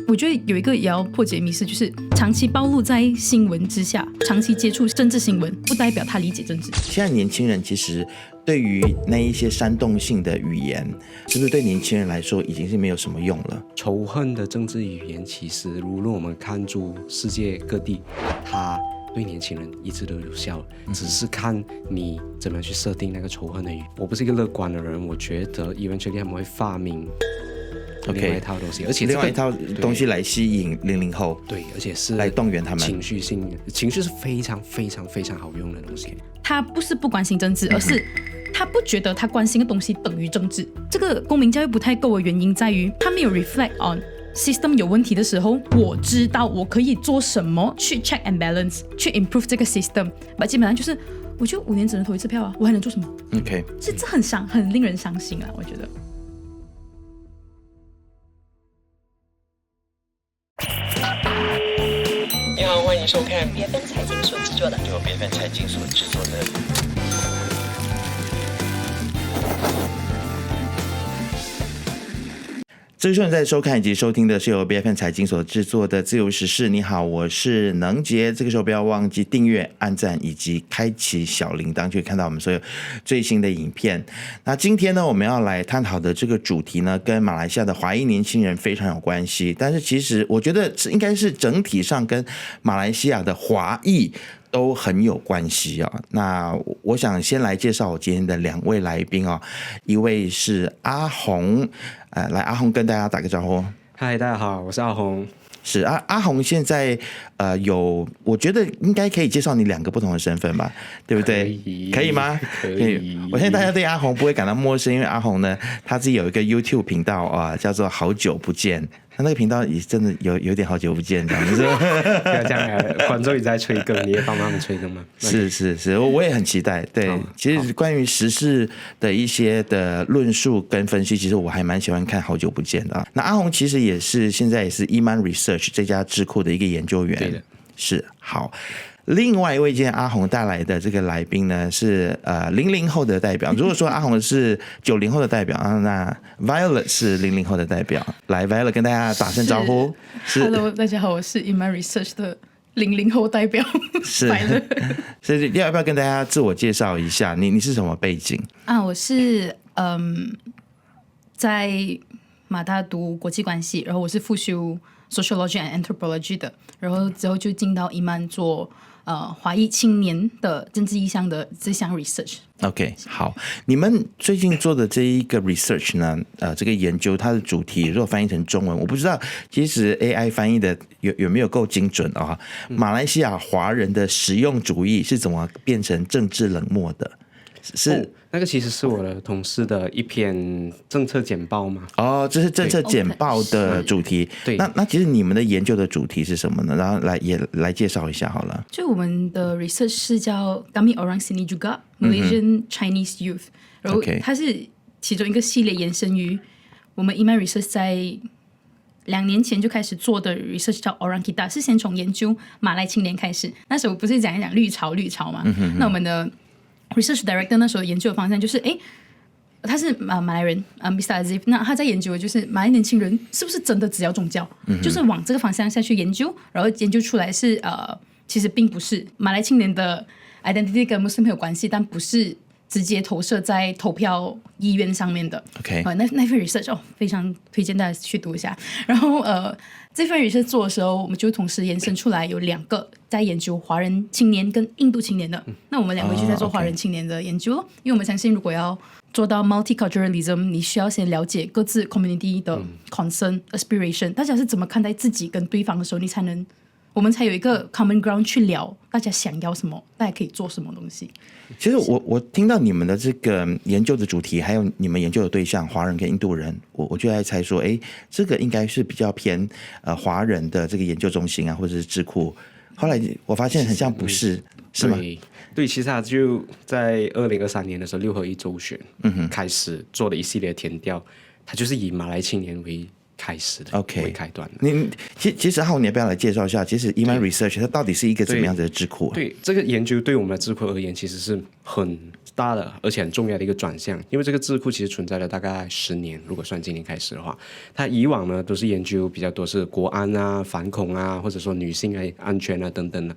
我觉得有一个也要破解迷思，就是长期暴露在新闻之下，长期接触政治新闻，不代表他理解政治。现在年轻人其实对于那一些煽动性的语言，是不是对年轻人来说已经是没有什么用了？仇恨的政治语言，其实无论我们看出世界各地，它对年轻人一直都有效，只是看你怎么去设定那个仇恨的语。我不是一个乐观的人，我觉得 eventually 他们会发明另外一套东西，而且另外一套东西来吸引00后，对，而且是来动员他们。情绪是非常非常非常好用的东西。他不是不关心政治，而是他不觉得他关心的东西等于政治。这个公民教育不太够的原因在于，他没有 reflect on system 有问题的时候，我知道我可以做什么去 check and balance， 去 improve 这个 system。基本上就是，我就5年只能投一次票啊，我还能做什么 ？OK， 这很令人伤心啊，我觉得。你好，欢迎收看BFM 财经所制作的，由BFM 财经所制作的。这个时候你在收看以及收听的是由 BFM 财经所制作的自由时事。你好，我是能杰。这个时候不要忘记订阅、按赞以及开启小铃铛，就会看到我们所有最新的影片。那今天呢，我们要来探讨的这个主题呢，跟马来西亚的华裔年轻人非常有关系。但是其实我觉得应该是整体上跟马来西亚的华裔都很有关系啊。那我想先来介绍我今天的2位来宾啊，一位是阿红，来阿红跟大家打个招呼。嗨，大家好，我是阿红。是阿红现在我觉得应该可以介绍你2个不同的身份吧，对不对？可以吗？可以。我相信大家对阿红不会感到陌生，因为阿红呢，他自己有一个 YouTube 频道啊，叫做好久不见。他那个频道也真的有点好久不见这样子。不要这样，观众也在催更，你也帮他们催更吗？是，我也很期待。对，其实关于时事的一些的论述跟分析，其实我还蛮喜欢看好久不见的啊。那阿红其实现在也是 Iman Research 这家智库的一个研究员。对的，是好。另外一位今天阿红带来的这个来宾呢，是00后的代表。如果说阿红是90后的代表，那 Violet 是00后的代表。来 Violet 跟大家打声招呼。Hello， 大家好，我是 Iman Research 的00后代表。是所以要不要跟大家自我介绍一下？你是什么背景啊？我是在马大读国际关系，然后我是复修 Sociology and Anthropology 的，然后之后就进到Iman做华裔青年的政治意向的这项 research。OK， 好，你们最近做的这一个 research 呢，这个研究它的主题如果翻译成中文，我不知道其实 AI 翻译的有没有够精准啊？马来西亚华人的实用主义是怎么变成政治冷漠的？是那个其实是我的同事的一篇政策简报嘛。这是政策简报的主题。对，那其实你们的研究的主题是什么呢？然后来介绍一下好了。就我们的 research 是叫 Kami Orang Sini Juga Malaysian Chinese Youth， 然后它是其中一个系列延伸于我们 Iman Research 在2年前就开始做的 research 叫 Orang Kita， 是先从研究马来青年开始。那时候不是讲一讲绿潮嘛？那我们的Research Director 那时候研究的方向就是，他是马来人Mr. Azif， 那他在研究的就是马来年轻人是不是真的只要宗教，就是往这个方向下去研究，然后研究出来是其实并不是马来青年的 identity 跟 Muslim 有关系，但不是直接投射在投票意愿上面的。OK， 那份 research 非常推荐大家去读一下。然后这份 research 做的时候，我们就同时延伸出来有2个在研究华人青年跟印度青年的。那我们2位就在做华人青年的研究咯，因为我们相信如果要做到 multiculturalism， 你需要先了解各自 community 的 concern、aspiration， 大家是怎么看待自己跟对方的时候，我们才有一个 common ground 去聊大家想要什么，大家可以做什么东西。其实我听到你们的这个研究的主题，还有你们研究的对象华人跟印度人，我就在猜说，这个应该是比较偏华人的这个研究中心啊，或者是智库。后来我发现很像不是，是吗？对，其实他就在2023年的时候6合1周选，开始做了一系列田调，他就是以马来青年为开始的 ，OK， 为开端的。其实浩，你要不要来介绍一下？其实 Iman Research 它到底是一个怎么样的智库？对，这个研究对我们的智库而言，其实是很大的而且很重要的一个转向，因为这个智库其实存在了大概10年，如果算今年开始的话，它以往呢都是研究比较多是国安啊、反恐啊，或者说女性安全啊等等的。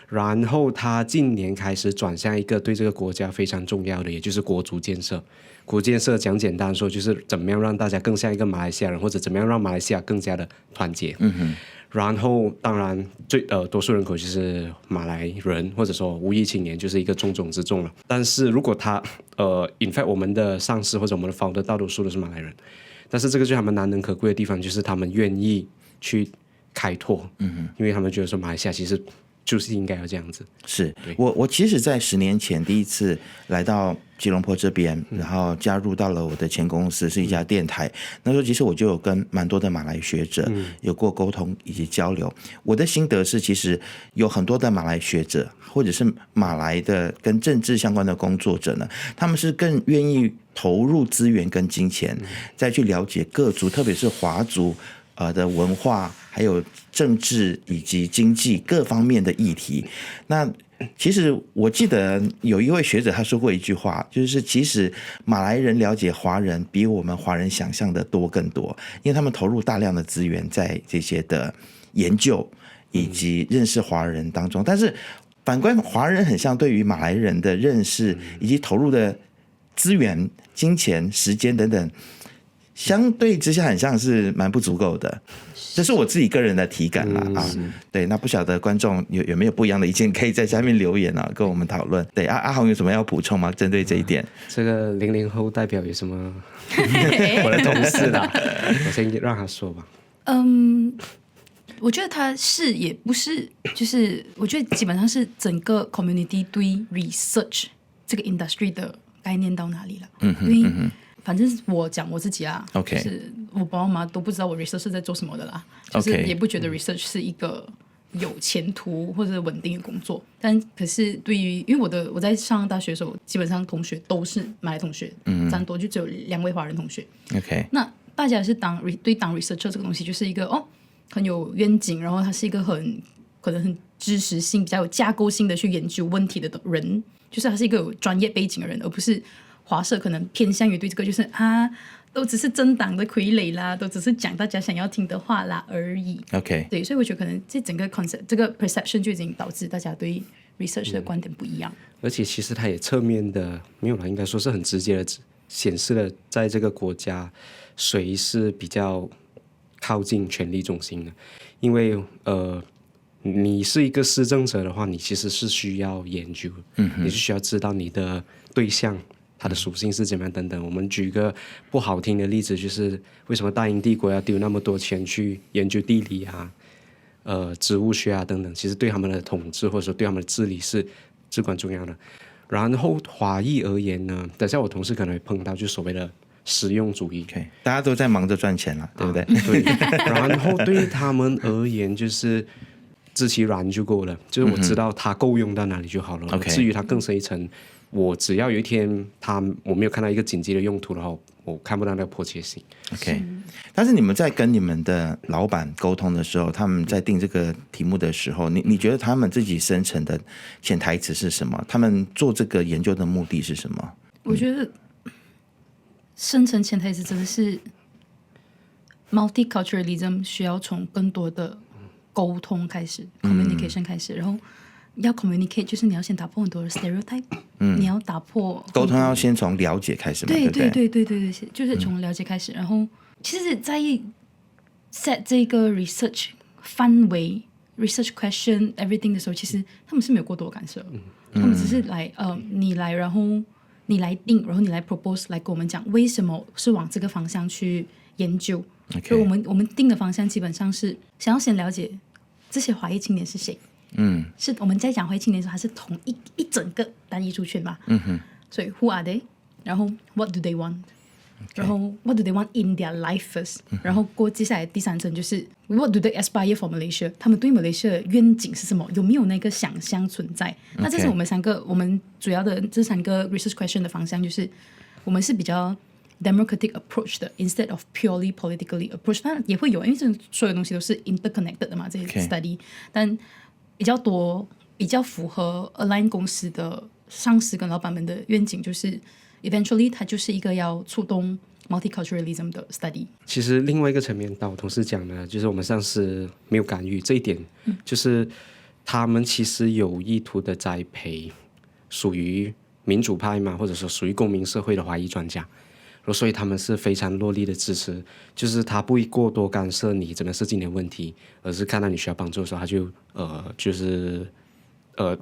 然后它近年开始转向一个对这个国家非常重要的，也就是国族建设。国建设讲简单说就是怎么样让大家更像一个马来西亚人，或者怎么样让马来西亚更加的团结。然后当然多数人口就是马来人，或者说无裔青年就是一个重中之重了。但是如果他in fact 我们的上司或者我们的 founder 大多数都是马来人，但是这个就是他们难能可贵的地方，就是他们愿意去开拓，因为他们觉得说马来西亚其实就是应该要这样子。是我其实在10年前第一次来到吉隆坡这边，然后加入到了我的前公司是一家电台，那时候其实我就有跟蛮多的马来学者有过沟通以及交流。我的心得是，其实有很多的马来学者或者是马来的跟政治相关的工作者呢，他们是更愿意投入资源跟金钱再去了解各族，特别是华族的文化，还有政治以及经济各方面的议题。那其实我记得有一位学者他说过一句话，就是其实马来人了解华人比我们华人想象的多更多，因为他们投入大量的资源在这些的研究以及认识华人当中。但是反观华人很像对于马来人的认识以及投入的资源、金钱、时间等等，相对之下很像是蛮不足够的，这是我自己个人的体感啦对，那不晓得观众有没有不一样的意见，可以在下面留言啊，跟我们讨论。对，阿宏有什么要补充吗？针对这一点，这个00后代表有什么？我的同事啦，我先让他说吧。我觉得他是也不是，就是我觉得基本上是整个 community 对 research 这个 industry 的概念到哪里了。因为反正我讲我自己啊，就是我爸爸妈妈都不知道我 research 是在做什么的啦，就是也不觉得 research 是一个有前途或者稳定的工作。但可是对于，因为我在上大学的时候，基本上同学都是马来同学，占多，就只有2位华人同学。那大家是当 researcher 这个东西就是一个很有愿景，然后他是一个可能很知识性、比较有架构性的去研究问题的人，就是他是一个有专业背景的人，而不是华社可能偏向于对这个就是都只是政党的傀儡啦，都只是讲大家想要听的话啦而已。对，所以我觉得可能这整个 concept 这个 perception 就已经导致大家对 research 的观点不一样。而且其实它也侧面的没有啦，应该说是很直接的显示了在这个国家谁是比较靠近权力中心的。因为你是一个施政者的话，你其实是需要研究，你是需要知道你的对象它的属性是怎么样等等。我们举个不好听的例子，就是为什么大英帝国要丢那么多钱去研究地理啊、植物学啊等等，其实对他们的统治或者说对他们的治理是至关重要的。然后华裔而言呢，等下我同事可能会碰到就所谓的实用主义，大家都在忙着赚钱了，对不对？对。然后对于他们而言，就是知其然就够了，就是我知道它够用到哪里就好了。至于它更深一层，我只要有一天我没有看到一个紧急的用途的话，我看不到那个迫切性。但是你们在跟你们的老板沟通的时候，他们在定这个题目的时候，你觉得他们自己生成的潜台词是什么？他们做这个研究的目的是什么？我觉得生成潜台词真的是 multiculturalism 需要从更多的沟通开始，communication 开始，然后要 communicate 就是你要先打破很多的 stereotype，你要打破沟通要先从了解开始嘛，对，就是从了解开始。然后其实在 set 这个 research 范围 research question everything 的时候，其实他们是没有过多感受，他们只是来你来，然后你来定，然后你来 propose 来跟我们讲为什么是往这个方向去研究。所以我们定的方向基本上是想要先了解这些华裔青年是谁。是我们在讲华裔青年的时候，它是同一整个单一族群嘛。所以 who are they？ 然后 what do they want？ 然后 what do they want in their life first？ 然后接下来第3层就是 what do they aspire for Malaysia？ 他们对马来西亚的愿景是什么？有没有那个想象存在？那这是我们主要的这3个 research question 的方向，就是我们是比较 democratic approach 的 instead of purely politically approach。 当然也会有，因为这所有东西都是 interconnected 的嘛，这些 study，但比较多比较符合 Align 公司的上司跟老板们的愿景就是 eventually 它就是一个要触动 multiculturalism 的 study。 其实另外一个层面，当我同事讲的，就是我们上司没有干预这一点，就是他们其实有意图的栽培属于民主派嘛，或者说属于公民社会的华裔专家，所以他们是非常落力的支持，就是他不会过多干涉你怎么设计你的问题，而是看到你需要帮助的时候，他就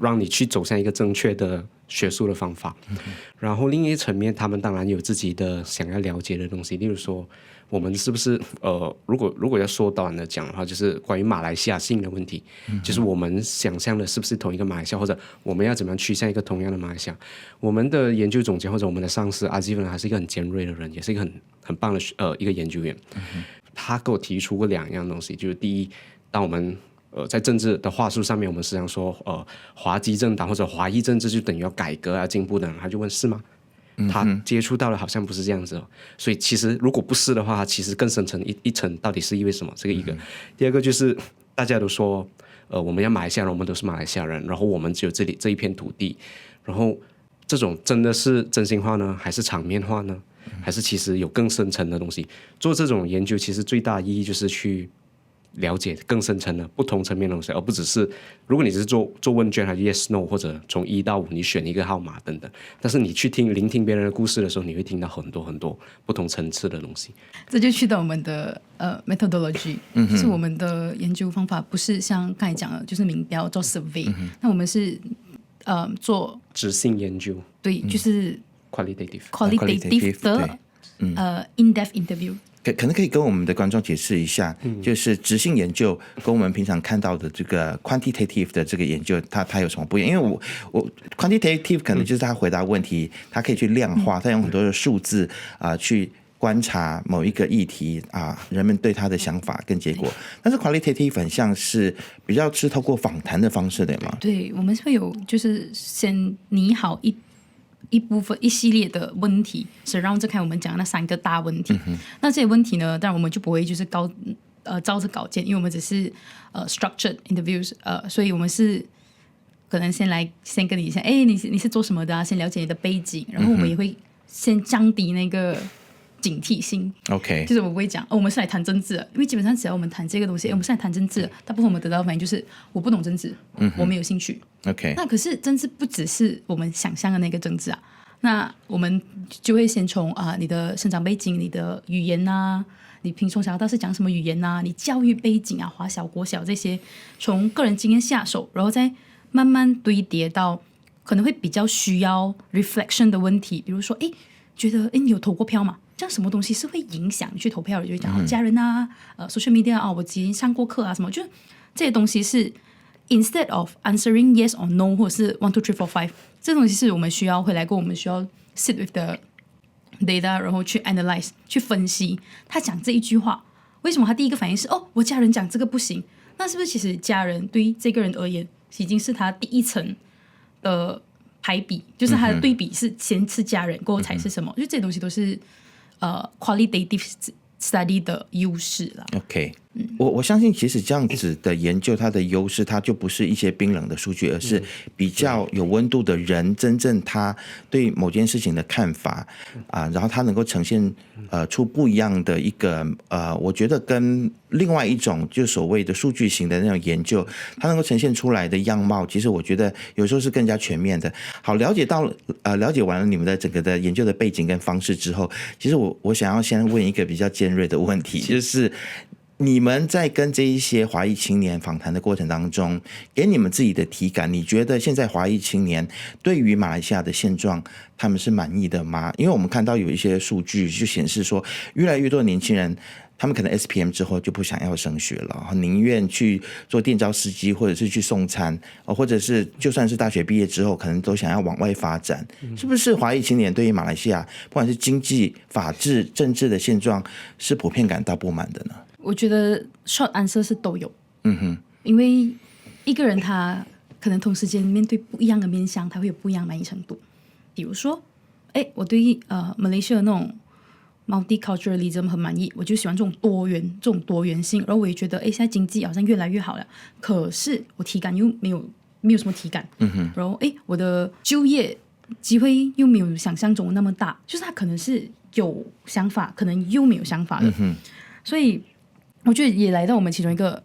让你去走向一个正确的学术的方法。然后另一层面，他们当然有自己的想要了解的东西，例如说我们是不是如果要缩短的讲的话，就是关于马来西亚性的问题，就是我们想象的是不是同一个马来西亚，或者我们要怎么样趋向一个同样的马来西亚。我们的研究总监或者我们的上司阿基文还是一个很尖锐的人，也是一个很棒的一个研究员。他给我提出过2样东西，就是第一，当我们在政治的话术上面，我们时常说华基政党或者华裔政治就等于要改革啊、进步等，他就问是吗？他接触到了好像不是这样子所以其实如果不是的话，他其实更深层一层到底是因为什么？这个一个。第二个就是大家都说我们要马来西亚人，我们都是马来西亚人，然后我们只有这一片土地，然后这种真的是真心话呢，还是场面话呢？还是其实有更深层的东西？做这种研究其实最大的意义就是去了解更深层的不同层面的东西，而不只是如果你只是做问卷还是 yes no 或者从1到5你选一个号码等等，但是你去聆听别人的故事的时候，你会听到很多很多不同层次的东西。这就去到我们的methodology，就是我们的研究方法不是像刚才讲的，就是民调做 survey，那我们是做质性研究，对，就是 qualitative 的in-depth interview。可能可以跟我们的观众解释一下，就是质性研究跟我们平常看到的这个 quantitative 的这个研究，它有什么不一样？因为我 quantitative 可能就是他回答问题，他可以去量化，他用很多的数字去观察某一个议题人们对他的想法跟结果。但是 qualitative 很像是比较是透过访谈的方式，对吗？对，我们会有就是先拟好一部分一系列的问题，是让着看我们讲那3个大问题。那这些问题呢，当然我们就不会就是照着稿件，因为我们只是structured interviews，所以我们是可能先跟你讲，你是做什么的先了解你的背景，然后我们也会先降低那个警惕性。OK， 就是我不会讲我们是来谈政治的，因为基本上只要我们谈这个东西，我们是来谈政治的，大部分我们得到的反应就是我不懂政治，我没有兴趣。OK， 那可是政治不只是我们想象的那个政治那我们就会先从你的生长背景、你的语言你从小到大是讲什么语言你教育背景华小、国小这些，从个人经验下手，然后再慢慢堆叠到可能会比较需要 reflection 的问题，比如说觉得你有投过票吗？这样什么东西是会影响你去投票的？就会讲家人social media 我之前上过课什么，就这些东西是 instead of answering yes or no 或者是1 2 3 4 5，这东西是我们需要回来过，我们需要 sit with the data， 然后去 analyze 去分析他讲这一句话为什么他第一个反应是我家人讲这个不行，那是不是其实家人对于这个人而言已经是他第一层的排比，就是他的对比是先是家人过后才是什么，就这些东西都是qualitative study 的优势啦。 OK， 我相信其实这样子的研究，它的优势它就不是一些冰冷的数据，而是比较有温度的人真正他对某件事情的看法然后他能够呈现出不一样的一个我觉得跟另外一种就所谓的数据型的那种研究，它能够呈现出来的样貌，其实我觉得有时候是更加全面的。好，了解完了你们的整个的研究的背景跟方式之后，其实我想要先问一个比较尖锐的问题，就是你们在跟这一些华裔青年访谈的过程当中，给你们自己的体感，你觉得现在华裔青年对于马来西亚的现状他们是满意的吗？因为我们看到有一些数据就显示说，越来越多的年轻人他们可能 SPM 之后就不想要升学了，宁愿去做电召司机，或者是去送餐，或者是就算是大学毕业之后可能都想要往外发展。是不是华裔青年对于马来西亚不管是经济、法治、政治的现状是普遍感到不满的呢？我觉得 short answer 是都有。因为一个人他可能同时间面对不一样的面向，他会有不一样的满意程度。比如说我对马来西亚那种multiculturalism 很满意，我就喜欢这种多元性，然后我也觉得现在经济好像越来越好了，可是我体感又没有什么体感。然后我的就业机会又没有想象中那么大，就是他可能是有想法，可能又没有想法的。所以我觉得也来到我们其中一个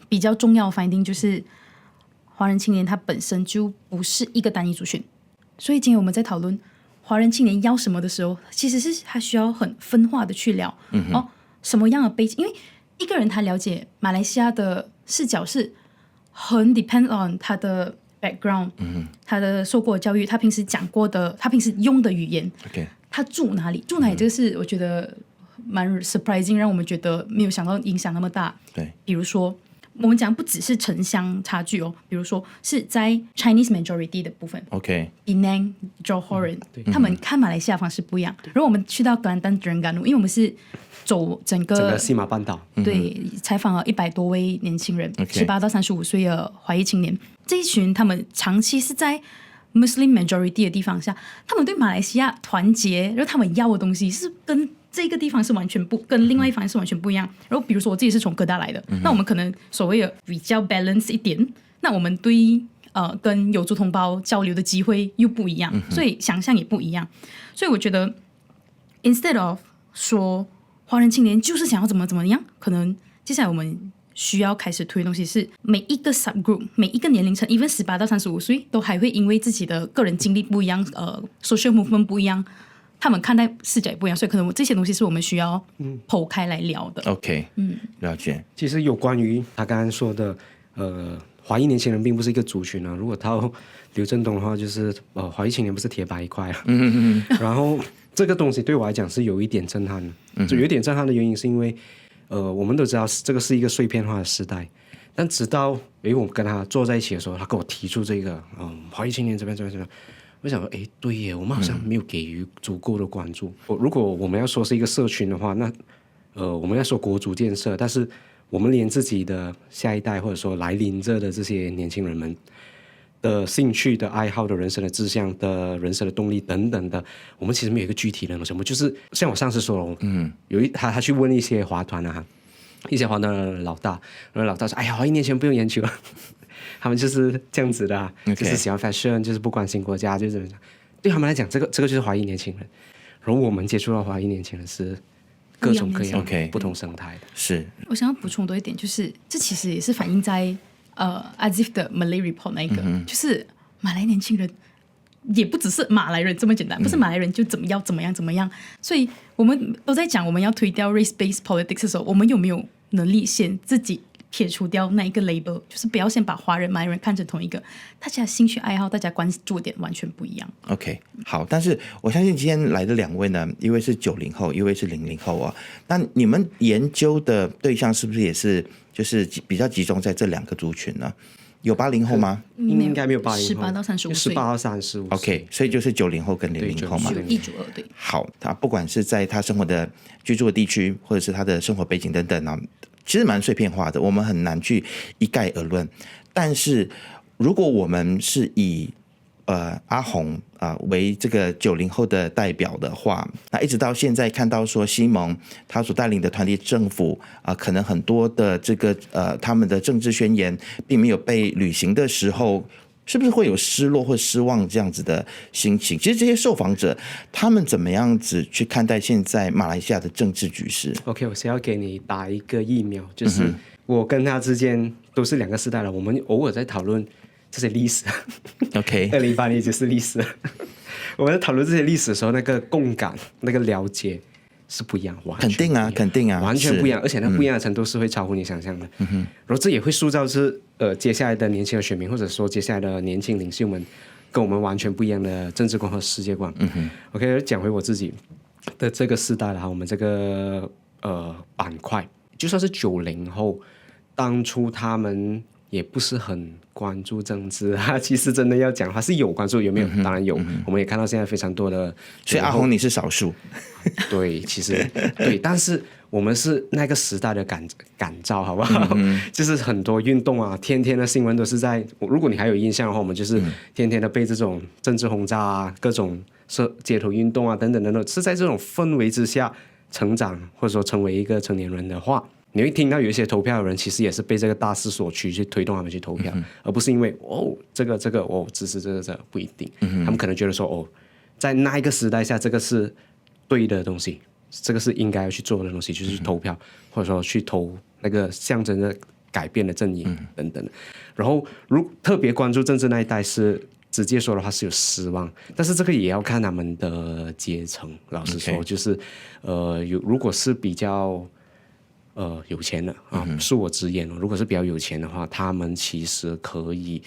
比较重要的 finding， 就是华人青年他本身就不是一个单一族群。所以今天我们在讨论华人青年要什么的时候，其实是他需要很分化的去聊。什么样的背景？因为一个人他了解马来西亚的视角是很 depend on 他的 background，他的受过的教育，他平时讲过的，他平时用的语言，他住哪里，这个是我觉得蛮 surprising， 让我们觉得没有想到影响那么大。对，比如说我们讲不只是城乡差距哦，比如说是在 Chinese majority 的部分，Penang、Johor 人，他们看马来西亚方式不一样。然后我们去到格兰丹、Terengganu，因为我们是走整个西马半岛，对，采访了100多位年轻人，18到35岁的华裔青年。这一群他们长期是在 Muslim majority 的地方下，他们对马来西亚团结，然后他们要的东西是跟这个地方是完全不跟另外一方是完全不一样。然后比如说我自己是从哥大来的，那我们可能所谓的比较 balance 一点，那我们对跟有族同胞交流的机会又不一样，所以想象也不一样。所以我觉得 instead of 说华人青年就是想要怎么样，可能接下来我们需要开始推的东西是每一个 subgroup， 每一个年龄层 even 18到35岁都还会因为自己的个人经历不一样social movement 不一样，他们看待视角也不一样，所以可能这些东西是我们需要剖开来聊的。OK， 了解。其实有关于他刚刚说的华裔年轻人并不是一个族群啊，如果到刘振东的话，就是华裔青年不是铁板一块啊。然后这个东西对我来讲是有一点震撼的，就有一点震撼的原因是因为我们都知道这个是一个碎片化的时代，但直到我跟他坐在一起的时候，他跟我提出这个华裔青年这边，我想说对耶，我们好像没有给予足够的关注。如果我们要说是一个社群的话，那我们要说国族建设，但是我们连自己的下一代或者说来临着的这些年轻人们的兴趣的爱好的人生的志向的人生的动力等等的，我们其实没有一个具体的东西。我们就是像我上次说了，他去问一些华团啊，一些华团的老大，然后老大说：“哎呀，华裔年轻人不用研究了，他们就是这样子的啊，就是喜欢 fashion， 就是不关心国家，就是对他们来讲，这个就是华裔年轻人。然后我们接触到华裔年轻人是各种各样不同生态的。是，我想要补充多一点，就是这其实也是反映在Azif 的 Malay Report 那一个，就是马来年轻人也不只是马来人这么简单，不是马来人就怎么样。所以我们都在讲我们要推掉 race-based politics 的时候，我们有没有能力先自己撇除掉那一个 label， 就是不要先把华人马来人看成同一个，大家兴趣爱好大家关注点完全不一样。 OK， 好，但是我相信今天来的2位呢，一位是90后，一位是00后啊。那你们研究的对象是不是也是就是比较集中在这2个族群呢？有80后吗？应该没有80后，18到35岁，18到35。OK， 所以就是90后跟00后嘛。1组2，对。好，他不管是在他生活的居住的地区，或者是他的生活背景等等啊，其实蛮碎片化的，我们很难去一概而论。但是如果我们是以阿宏为这个90后的代表的话，那一直到现在看到说西蒙他所带领的团体政府可能很多的这个他们的政治宣言并没有被履行的时候，是不是会有失落或失望这样子的心情？其实这些受访者他们怎么样子去看待现在马来西亚的政治局势 ？OK， 我是要给你打一个疫苗，就是我跟他之间都是2个世代了，我们偶尔在讨论这些历史。OK， 2018年就是历史。我们在讨论这些历史的时候，那个共感、那个了解是不一样，肯定啊，完全不一样，而且那不一样的程度是会超乎你想象的。然后这也会塑造是接下来的年轻的选民，或者说接下来的年轻领袖们，跟我们完全不一样的政治观和世界观。OK， 讲回我自己的这个世代了哈，我们这个板块，就算是90后，当初他们也不是很关注政治啊，其实真的要讲的话是有关注，有没有？当然有，我们也看到现在非常多的。所以阿宏你是少数。对，其实对，但是我们是那个时代的感召，好不好？就是很多运动啊，天天的新闻都是在，如果你还有印象的话，我们就是天天的被这种政治轰炸啊，各种街头运动啊等等等等，是在这种氛围之下成长，或者说成为一个成年人的话，你会听到有一些投票的人其实也是被这个大势所趋去推动他们去投票，而不是因为这个我支持这个不一定，他们可能觉得说在那一个时代下这个是对的东西，这个是应该要去做的东西，就是去投票，或者说去投那个象征着改变的阵营等等。然后特别关注政治那一代是直接说的话是有失望，但是这个也要看他们的阶层。老实说，就是如果是比较有钱的啊，恕我直言如果是比较有钱的话，他们其实可以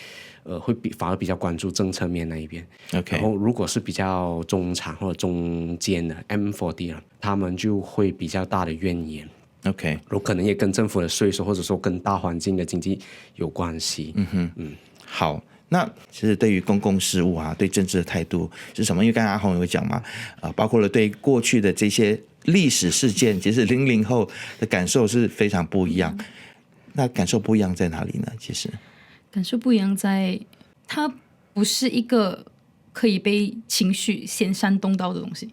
反而比较关注政策面那一边。然后如果是比较中产或者中间的 M40 了，他们就会比较大的怨言。然后可能也跟政府的税收或者说跟大环境的经济有关系。好。那其实对于公共事务啊，对政治的态度是什么？因为刚才阿宏有讲嘛，包括了对过去的这些历史事件，其实00后的感受是非常不一样。那感受不一样在哪里呢？其实感受不一样在它不是一个可以被情绪先煽动到的东西。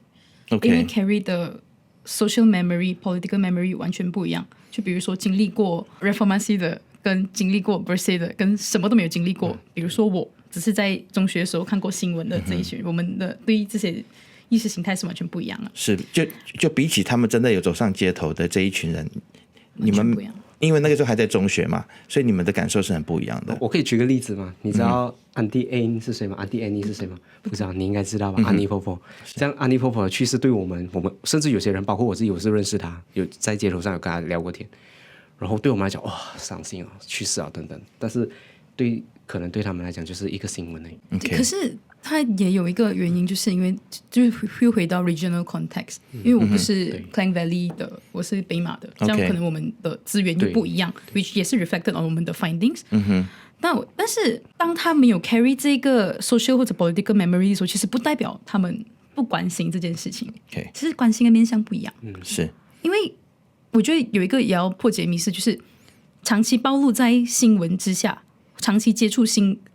因为 carry 的 social memory、political memory 完全不一样。就比如说经历过 Reformasi 的跟经历过 Bersih 的跟什么都没有经历过，比如说我只是在中学的时候看过新闻的这一群人，我们的对于这些意识形态是完全不一样的。是，就比起他们真的有走上街头的这一群人，你们因为那个时候还在中学嘛，所以你们的感受是很不一样的。我可以举个例子吗？你知道 Auntie Anne 是谁吗？ Auntie Annie 是谁吗？不知道，你应该知道吧？安妮婆婆，像安妮婆婆的去世对我们甚至有些人，包括我自己，我是认识她，有在街头上有跟她聊过天，然后对我们来讲，伤心去世等等，但是可能对他们来讲就是一个新闻而已。可是它也有一个原因，就是因为就是又回到 regional context，因为我不是 Klang Valley 的，我是北马的，这样可能我们的资源又不一样 ，which 也是 reflected on 我们的 findings。但是当他们有 carry 这个 social 或者 political memory 的时候，其实不代表他们不关心这件事情。其实关心的面向不一样。是因为我觉得有一个也要破解迷思，就是长期暴露在新闻之下，长期接触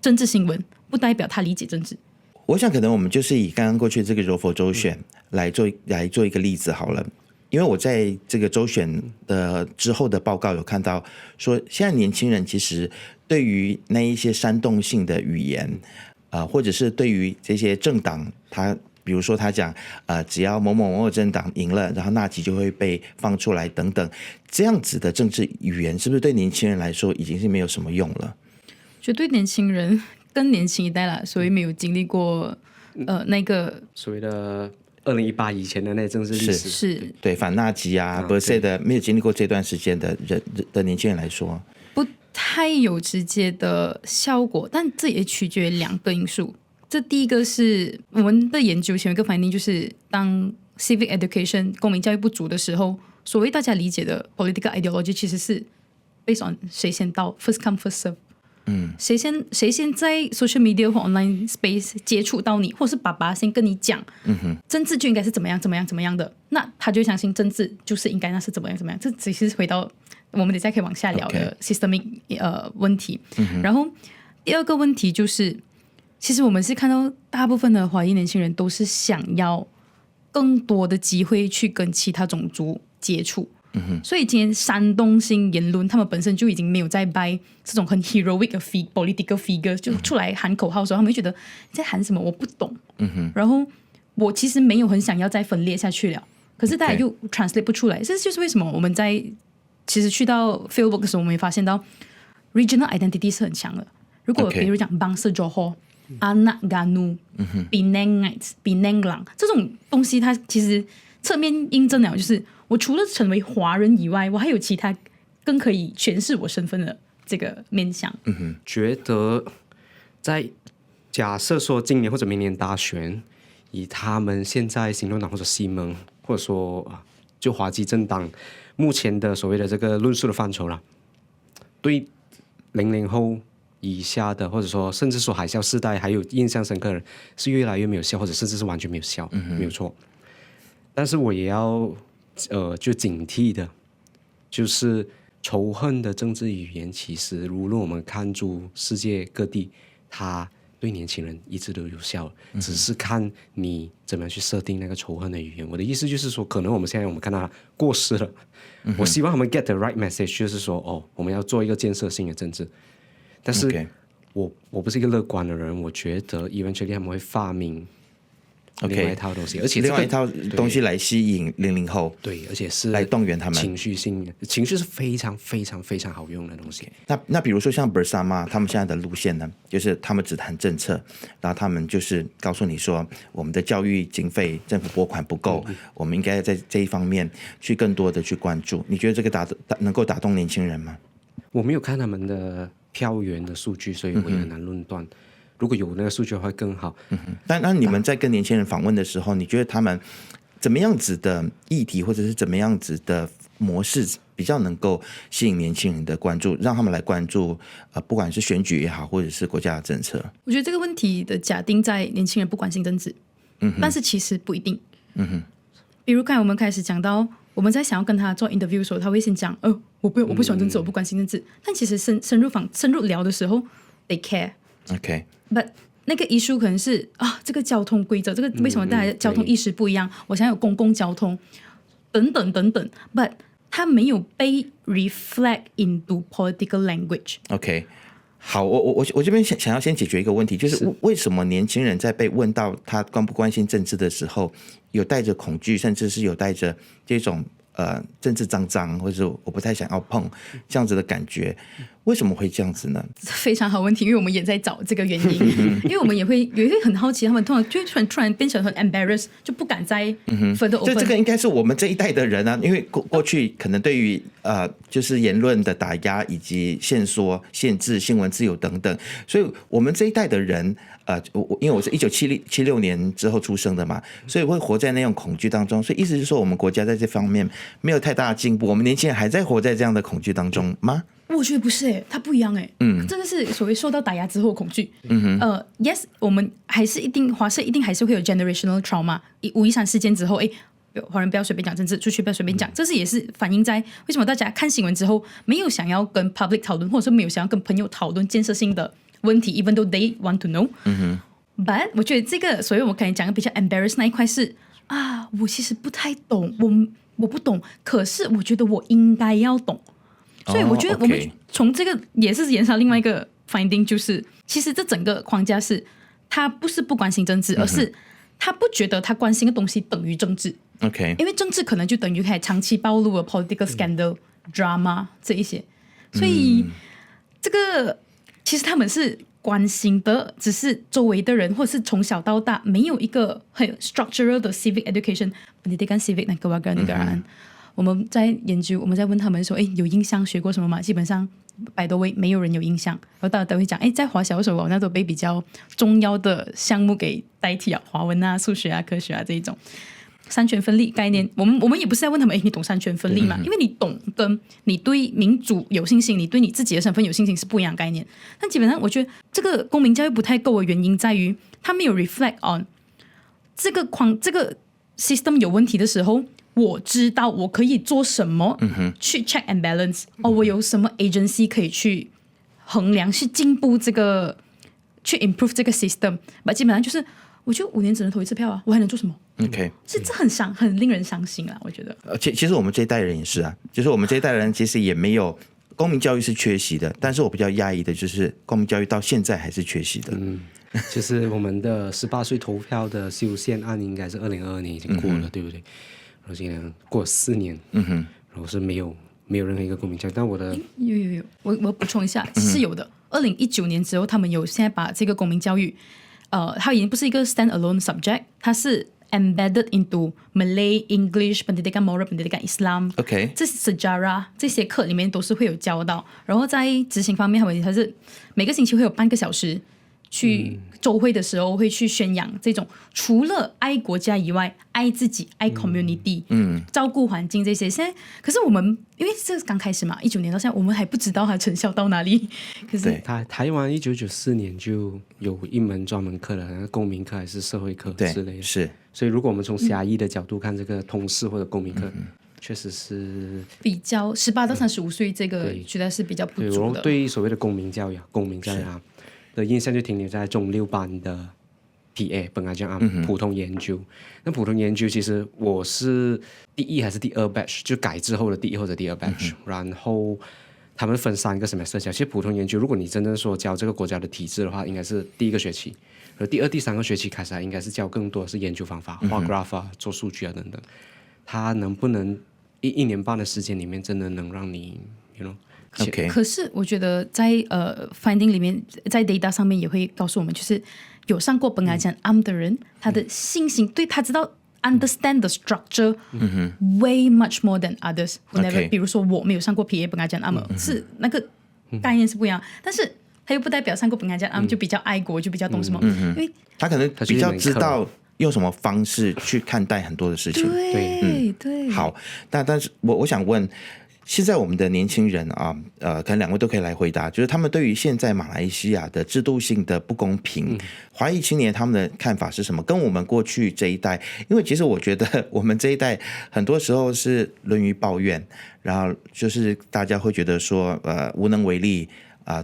政治新闻，不代表他理解政治。我想可能我们就是以刚刚过去这个柔佛州选来做一个例子好了。因为我在这个州选的之后的报告有看到说，现在年轻人其实对于那一些煽动性的语言或者是对于这些政党，比如说他讲只要某某某政党赢了，然后那集就会被放出来等等，这样子的政治语言是不是对年轻人来说已经是没有什么用了？就对年轻人更年轻一代啦，所以没有经历过那个所谓的2018以前的那政治历史，是对反纳吉Bersih 的没有经历过这段时间的年轻人来说，不太有直接的效果，但这也取决于两个因素。这第一个是我们的研究前有一个 finding， 就是当 civic education 公民教育不足的时候，所谓大家理解的 political ideology 其实是 based on 谁先到 first come first serve。谁先在 social media 或 online space 接触到你，或是爸爸先跟你讲，政治就应该是怎么样怎么样怎么样的，那他就相信政治就是应该那是怎么样怎么样。这只是回到我们等一下可以往下聊的 systemic 问题。然后第二个问题就是，其实我们是看到大部分的华裔年轻人都是想要更多的机会去跟其他种族接触。所以今天煽动性言论，他们本身就已经没有在 buy 这种很 heroic 的 political figure， 就出来喊口号的时候，他们会觉得你在喊什么我不懂。然后我其实没有很想要再分裂下去了，可是大家又 translate 不出来。这就是为什么我们在其实去到 fieldwork 的时候，我们也发现到 regional identity 是很强的。如果比如讲 Bangsa Johor、Anak Ganu、Penang、Penang Lang 这种东西，它其实侧面印证了，就是我除了成为华人以外，我还有其他更可以诠释我身份的这个面向。觉得在假设说今年或者明年大选，以他们现在行动党或者西蒙，或者说就华基政党目前的所谓的这个论述的范畴啦，对00后以下的，或者说甚至说海啸世代还有印象深刻的人，是越来越没有效，或者甚至是完全没有效，没有错。但是我也要就警惕的，就是仇恨的政治语言，其实无论我们看诸世界各地，它对年轻人一直都有效，只是看你怎么样去设定那个仇恨的语言。我的意思就是说，可能我们现在看到它过时了，我希望他们 get the right message， 就是说我们要做一个建设性的政治。但是我不是一个乐观的人，我觉得 eventually 他们会发明另外一套东西，而且另外一套东西来吸引00后，对，而且是来动员他们。情绪是非常非常非常好用的东西。那比如说像 Bersama 他们现在的路线呢，就是他们只谈政策，然后他们就是告诉你说，我们的教育经费政府拨款不够，我们应该在这一方面去更多的去关注。你觉得这个能够打动年轻人吗？我没有看他们的票源的数据，所以我也很难论断。如果有那个数据的话更好。但你们在跟年轻人访问的时候，你觉得他们怎么样子的议题或者是怎么样子的模式比较能够吸引年轻人的关注，让他们来关注不管是选举也好，或者是国家的政策？我觉得这个问题的假定在年轻人不关心政治，但是其实不一定。比如刚才我们开始讲到，我们在想要跟他做 interview 的时候，他会先讲我不喜欢政治，我不关心政治。但其实深入聊的时候 they care。But 那个 issue 可能是这个交通规则，这个为什么大家交通意识不一样？我想要有公共交通等等等等。But 它没有被 reflect into political language。好，我这边想要先解决一个问题，就是为什么年轻人在被问到他关不关心政治的时候，有带着恐惧，甚至是有带着这种政治脏或者我不太想要碰这样子的感觉，为什么会这样子呢？非常好问题，因为我们也在找这个原因。因为我们也会很好奇，他们通常就突然变成很 embarrassed， 就不敢再 further open。这个应该是我们这一代的人啊，因为过去可能对于就是言论的打压以及限缩、限制新闻自由等等，所以我们这一代的人因为我是1976年之后出生的嘛，所以会活在那种恐惧当中。所以意思是说，我们国家在这方面没有太大的进步，我们年轻人还在活在这样的恐惧当中吗？我觉得不是它不一样真的是所谓受到打压之后的恐惧。yes， 我们还是华社一定还是会有 generational trauma。513事件之后，华人不要随便讲政治，出去不要随便讲，这是也是反映在为什么大家看新闻之后没有想要跟 public 讨论，或者是没有想要跟朋友讨论建设性的问题 ，even though they want to know。But 我觉得这个，所以我可能讲的比较 embarrass 那一块是我其实不太懂，我不懂，可是我觉得我应该要懂。所以我觉得我们从这个也是延伸另外一个 finding， 就是其实这整个框架是他不是不关心政治，而是他不觉得他关心的东西等于政治。因为政治可能就等于开始长期暴露了 political scandal、drama 这一些，所以这个其实他们是关心的，只是周围的人或者是从小到大没有一个很 structural 的 civic education。pendidikan civic negara，我们在研究，我们在问他们说，有印象学过什么吗？基本上100多位没有人有印象。然后大家都会讲，在华小的时候，那都被比较重要的项目给代替了，华文啊、数学啊、科学啊这一种。三权分立概念，我们也不是在问他们，你懂三权分立吗？因为你懂跟你对民主有信心，你对你自己的身份有信心是不一样的概念。但基本上，我觉得这个公民教育不太够的原因在于，他没有 reflect on 这个system 有问题的时候，我知道我可以做什么去 check and balance，我有什么 agency 可以去衡量、去进步这个、去 improve 这个 system。基本上就是，我就5年只能投一次票啊，我还能做什么？这很令人伤心啊，我觉得。其实我们这一代人也是啊，就是我们这一代人其实也没有公民教育是缺席的，但是我比较压抑的就是公民教育到现在还是缺席的。就是我们的18岁投票的修宪案应该是2022年已经过了，对不对？然后现在过了4年，然后是没有任何一个公民教育。但我的有，我补充一下，是有的。2019年之后，他们有现在把这个公民教育，它已经不是一个 stand-alone subject， 它是 embedded into Malay、English、Pendidikan Moral、Pendidikan Islam， 这是 sejarah 这些课里面都是会有教到。然后在执行方面，它是每个星期会有半个小时。去周会的时候会去宣扬这种除了爱国家以外，爱自己、爱 community，照顾环境这些。现在可是我们因为这是刚开始嘛，19年到现在，我们还不知道它成效到哪里。可是台湾1994年就有一门专门课了，公民课还是社会课之类的。是，所以如果我们从狭义的角度看这个通识或者公民课，确实是比较18到35岁这个觉得是比较不足的。对所谓的公民教育啊，的印象就停留在中6班的 PA 本来讲普通研究。那普通研究其实我是第1还是第2 batch， 就改之后的第1或者第2 batch，然后他们分3个 semester 教。其实普通研究，如果你真正说教这个国家的体制的话，应该是第1个学期，而第2、第3个学期开始应该是教更多是研究方法，画 graph 啊，做数据啊等等。它能不能1年半的时间里面真的能让你 you know OK， 可是我觉得在finding 里面，在 data 上面也会告诉我们，就是有上过本来讲 AM 的人，他的信心对他知道 understand the structure way much more than others who never。比如说我没有上过 PA 本来讲 AM，是那个概念是不一样，但是他又不代表上过本来讲 AM 就比较爱国，就比较懂什么，因为他可能比较知道用什么方式去看待很多的事情。对，好，但是我想问，现在我们的年轻人啊，可能2位都可以来回答，就是他们对于现在马来西亚的制度性的不公平，华裔青年他们的看法是什么？跟我们过去这一代，因为其实我觉得我们这一代很多时候是沦于抱怨，然后就是大家会觉得说无能为力。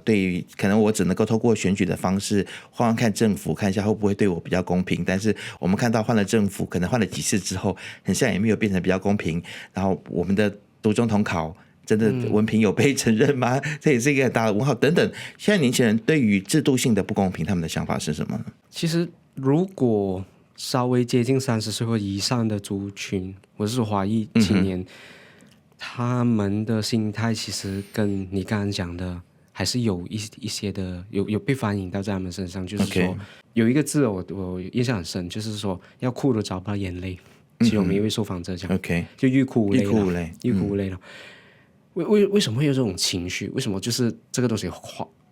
对于可能我只能够透过选举的方式换换看政府，看一下会不会对我比较公平。但是我们看到换了政府，可能换了几次之后，很像也没有变成比较公平。然后我们的读中统考真的文凭有被承认吗？这也是一个很大的问号。等等，现在年轻人对于制度性的不公平，他们的想法是什么呢？其实如果稍微接近30岁或以上的族群，我是说华裔青年，他们的心态其实跟你刚刚讲的还是有一些的有被反映到在他们身上，就是说有一个字我印象很深，就是说要哭都找不到眼泪。其实我们一位受访者讲，就欲哭无泪了。为什么会有这种情绪？为什么就是这个东西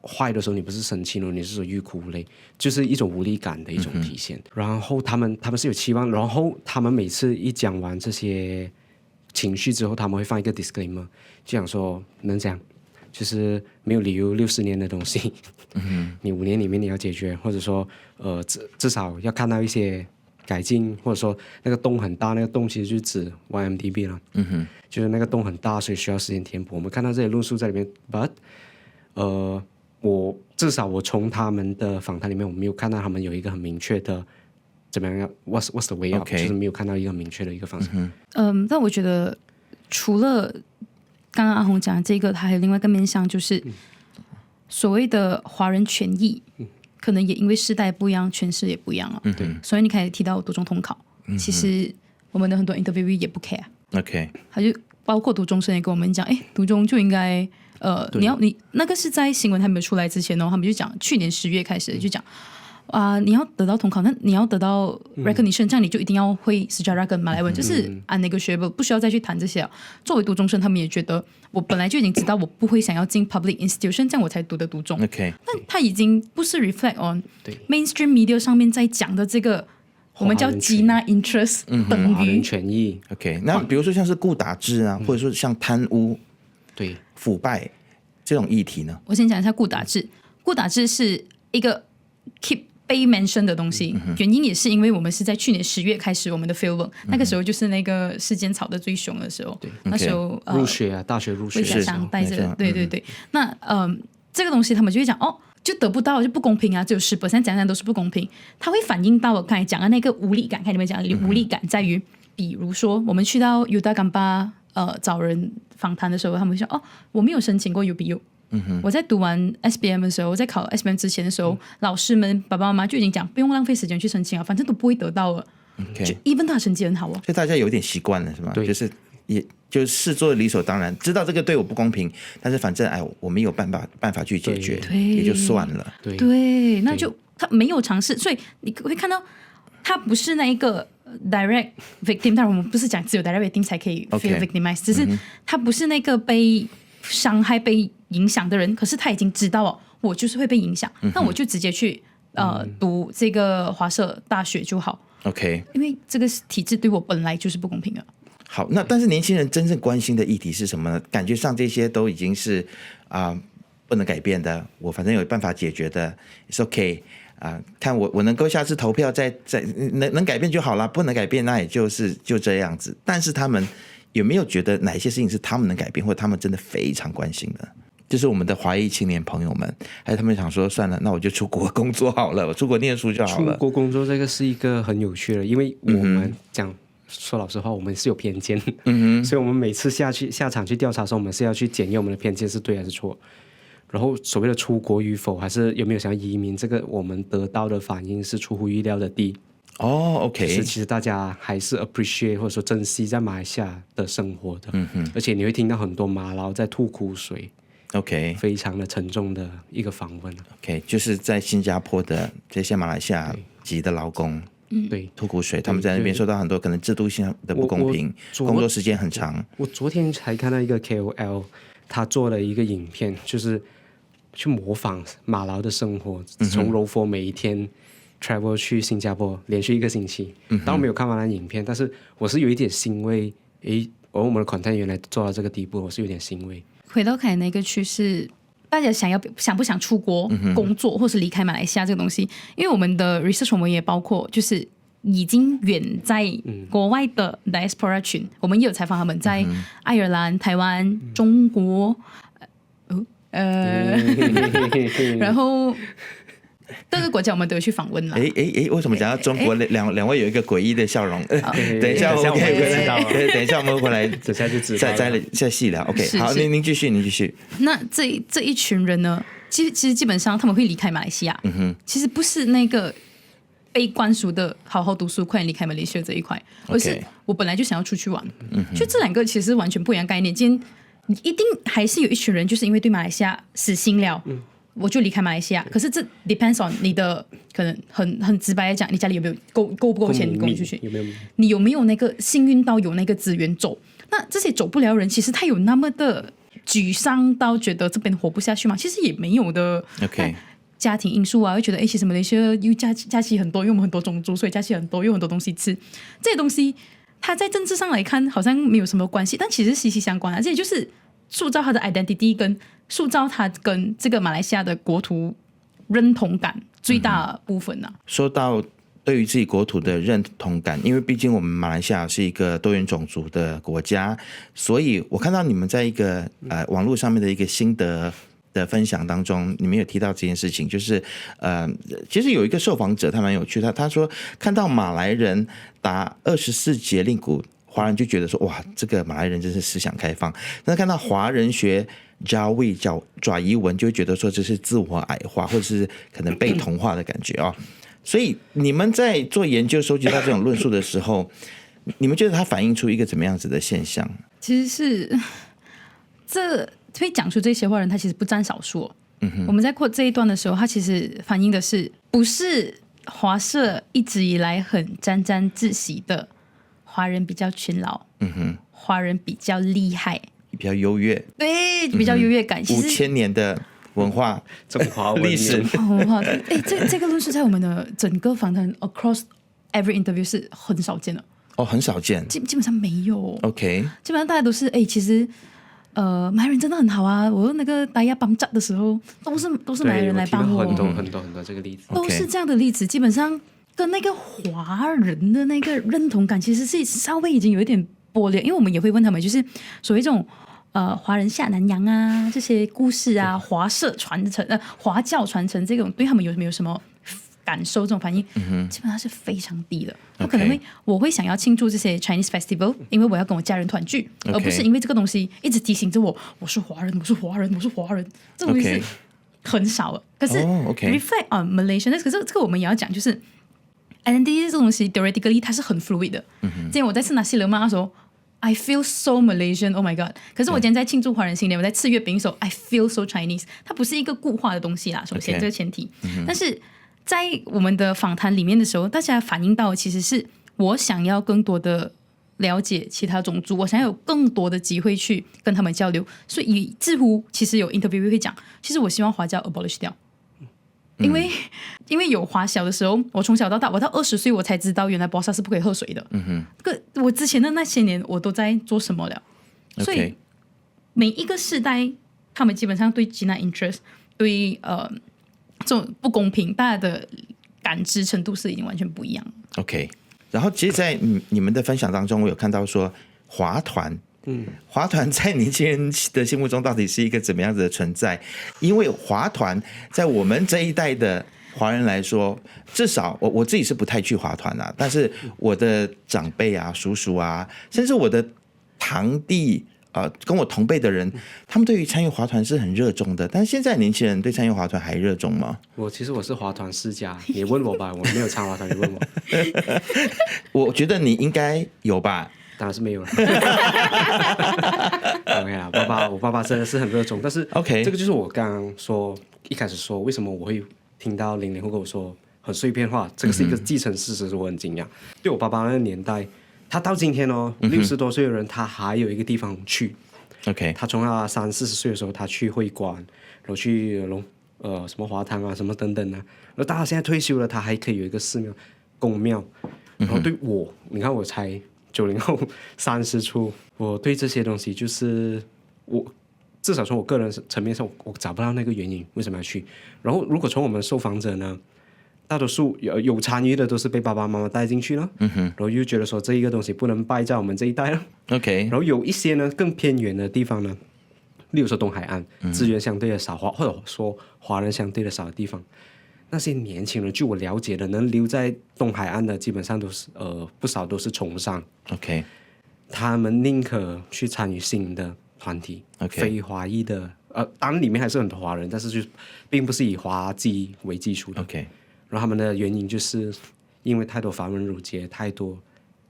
坏的时候，你不是生气了，你是说欲哭无泪，就是一种无力感的一种体现。然后他们是有期望，然后他们每次一讲完这些情绪之后，他们会放一个 disclaimer， 就讲说能讲。就是没有理由60年的东西，你5年里面你要解决，或者说至少要看到一些改进，或者说那个洞很大，那个洞其实就是指 YMDB 了，就是那个洞很大，所以需要时间填补。我们看到这些论述在里面 ，but 至少我从他们的访谈里面，我没有看到他们有一个很明确的怎么样 what's the way out， 就是没有看到一个很明确的一个方向。但我觉得除了刚刚阿红讲的这个，它还有另外一个面向，就是所谓的华人权益，可能也因为世代不一样，诠释也不一样了。所以你开始提到读中统考，其实我们的很多 interview 也不 care。他就包括读中生也跟我们讲，读中就应该你那个是在新闻还没有出来之前他们就讲去年10月开始就讲。你要得到统考，那你要得到 recognition， 这样你就一定要会 Sejarah 跟马来文，就是 unnegotiable， 不需要再去谈这些了。作为读中生，他们也觉得我本来就已经知道我不会想要进 public institution， 这样我才读的读中。但他已经不是 reflect on mainstream media 上面在讲的这个，我们叫吉纳 interest 等于权益。那比如说像是顾打制啊，或者说像贪污、腐败这种议题呢？我先讲一下顾打制。顾打制是一个 keep被 mention 的东西，原因也是因为我们是在去年10月开始我们的 fieldwork，那个时候就是那个世间吵得最凶的时候，那时候入学大学入学魏家祥带着，对，那这个东西他们就会讲就得不到就不公平啊，只有10%讲都是不公平，它会反映到我刚才讲的那个无力感。看你们讲无力感在于，比如说我们去到 Yuda Gamba 找人访谈的时候，他们会说我没有申請過 UBU。我在读完 SBM 的时候，在考 SBM 之前的时候，老师们爸爸妈妈就已经讲不用浪费时间去申请啊，反正都不会得到了。就 even 他成绩很好所以大家有点习惯了是吗？就是也就视作理所当然，知道这个对我不公平，但是反正我没有办法去解决，也就算了。对，那就他没有尝试，所以你会看到他不是那一个direct victim， 当然我们不是讲只有 direct victim 才可以 feel victimized， 只是他不是那个被伤害被影响的人，可是他已经知道我就是会被影响，那我就直接去读这个华社大学就好。因为这个体制对我本来就是不公平的。好，那但是年轻人真正关心的议题是什么呢？感觉上这些都已经是不能改变的，我反正有办法解决的 ，it's okay。看我能够下次投票再能改变就好了，不能改变那也就这样子。但是他们有没有觉得哪些事情是他们能改变，或者他们真的非常关心的？就是我们的华裔青年朋友们，还有他们想说算了，那我就出国工作好了，我出国念书就好了。出国工作这个是一个很有趣的，因为我们说老实话，我们是有偏见，所以我们每次下场去调查的时候，我们是要去检验我们的偏见是对还是错。然后所谓的出国与否，还是有没有想要移民，这个我们得到的反应是出乎意料的低。OK， 其实大家还是 appreciate 或者说珍惜在马来西亚的生活的，而且你会听到很多马劳在吐苦水，OK， 非常的沉重的一个访问。OK， 就是在新加坡的这些马来西亚籍的劳工，对，吐苦水，他们在那边受到很多可能制度性的不公平，工作时间很长。我昨天才看到一个 KOL， 他做了一个影片，就是去模仿马劳的生活，从柔佛每一天 travel 去新加坡，连续1个星期。当我没有看完那影片，但是我是有一点欣慰，我们的 content 原来做到这个地步，我是有点欣慰。回到凯那个趋势，大家想不想出国工作，或是离开马来西亚这个东西？因为我们的 research 我们也包括就是已经远在国外的 diaspora 群，我们也有采访他们在爱尔兰、台湾、中国，然后各个国家我们都有去访问了。为什么讲到中国两位有一个诡异的笑容？等一下我们可以回来，等一下我们回来，等下就知道再细聊。OK， 好，您继续。那这一群人呢，其实基本上他们会离开马来西亚，其实不是那个被灌输的好好读书，快点离开马来西亚这一块，而是我本来就想要出去玩。就这两个其实完全不一样概念。今天你一定还是有一群人，就是因为对马来西亚死心了。我就离开马来西亚，可是这 depends on 你的可能很直白的讲，你家里有没有够不够钱，你供出去？你有没有那个幸运到有那个资源走？那这些走不了人，其实他有那么的沮丧到觉得这边活不下去吗？其实也没有的。OK， 家庭因素啊，会觉得其实马来西亚又假期很多，因为我们很多种族，所以假期很多，有很多东西吃。这些东西，它在政治上来看好像没有什么关系，但其实息息相关啊。这也就是塑造他的 identity 跟塑造他跟这个马来西亚的国土认同感最大的部分啊。说到对于自己国土的认同感，因为毕竟我们马来西亚是一个多元种族的国家，所以我看到你们在一个网络上面的一个心得的分享当中，你们有提到这件事情，就是其实有一个受访者他蛮有趣，他说看到马来人打24节令鼓，华人就觉得说哇，这个马来人真是思想开放。但是看到华人学Jawi 爪夷文，就会觉得说这是自我矮化，或者是可能被同化的感觉哦。所以你们在做研究收集到这种论述的时候，你们觉得它反映出一个怎么样子的现象？其实是这会讲出这些话的人，他其实不占少数。我们在扩这一段的时候，他其实反映的是不是华社一直以来很沾沾自喜的华人比较勤劳，华人比较厉害，比较优越，对，比较优越感。其实5000年的文化中华历史，文化，这个论述在我们的整个访谈 across every interview 是很少见的。很少见，基本上没有。OK， 基本上大家都是其实马来人真的很好啊！我那个大家帮扎的时候，都是马来人来帮我，很多这个例子，都是这样的例子。基本上跟那个华人的那个认同感，其实是稍微已经有一点剥裂，因为我们也会问他们，就是所谓这种华人下南洋啊这些故事啊，华社传承华教传承这种，对他们有没有什么感受？这种反应基本上是非常低的。可能我会想要庆祝这些 Chinese Festival， 因为我要跟我家人团聚，而不是因为这个东西一直提醒着我是华人，我是华人，我是华人。这种东西是很少的。可是 reflect on Malaysia， 可是这个我们也要讲，就是 identity 这东西 theoretically 它是很 fluid 的。之前我在吃纳西勒玛的时候，I feel so Malaysian, oh my god！ 可是我今天在庆祝华人新年，我在吃月饼的时候 ，I feel so Chinese。它不是一个固化的东西啦，首先这个前提。但是在我们的访谈里面的时候，大家反映到的其实是我想要更多的了解其他种族，我想要有更多的机会去跟他们交流。所以以至乎其实有 interview 会讲，其实我希望华教 abolish 掉。因为有华小的时候，我从小到大，我到20岁我才知道原来博沙是不可以喝水的。我之前的那些年我都在做什么了？所以每一个世代，他们基本上对 Gina interest 对这种不公平，大家的感知程度是已经完全不一样。OK， 然后其实，在你们的分享当中，我有看到说华团华团在年轻人的心目中到底是一个怎么样子的存在？因为华团在我们这一代的华人来说，至少我自己是不太去华团啊，但是我的长辈啊、叔叔啊，甚至我的堂弟跟我同辈的人，他们对于参与华团是很热衷的。但是现在年轻人对参与华团还热衷吗？其实我是华团世家，你问我吧，我没有参华团，你问我。我觉得你应该有吧。当然是没有了。OK 啊，我爸爸真的是很热衷，但是 OK 这个就是我刚刚说一开始说为什么我会听到00后跟我说很碎片化，这个是一个既成事实，是我很惊讶。对我爸爸那个年代，他到今天哦，60多岁的人，他还有一个地方去。OK， 他从他30、40岁的时候，他去会馆，然后去什么华堂啊，什么等等啊。然后到他现在退休了，他还可以有一个寺庙、宫庙。然后对我，你看我才90后30出，我对这些东西就是我至少从我个人层面上，我找不到那个原因为什么要去。然后如果从我们受访者呢，大多数有参与的都是被爸爸妈妈带进去了，然后又觉得说这一个东西不能败在我们这一代了。OK， 然后有一些呢更偏远的地方呢，例如说东海岸资源相对的少，或者说华人相对的少的地方，那些年轻人，据我了解的，能留在东海岸的，基本上都是不少都是从商。OK， 他们宁可去参与新的团体， OK 非华裔的，当然里面还是很多华人，但是就并不是以华裔为基础的。OK， 然后他们的原因就是因为太多繁文缛节，太多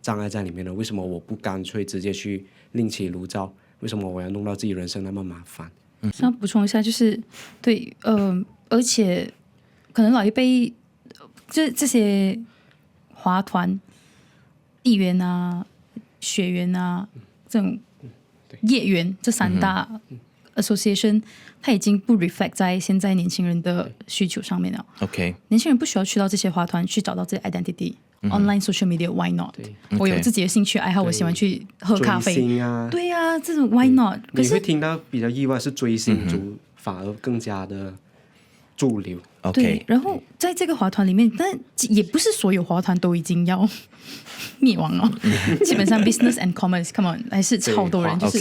障碍在里面了。为什么我不干脆直接去另起炉灶？为什么我要弄到自己人生那么麻烦？想补充一下，就是对，而且可能老一辈这些华团、地缘啊、学员啊这种业缘这3大association，它已经不 reflect 在现在年轻人的需求上面了。OK， 年轻人不需要去到这些华团去找到自己的 identity。Online social media why not？ 我有自己的兴趣爱好，我喜欢去喝咖啡。追星啊，对啊，这种 why not？可是你会听到比较意外是追星族反而更加的主流。对 OK， 然后在这个华团里面，但也不是所有华团都已经要灭亡了。基本上 business and commerce，come on， 还是超多人，就是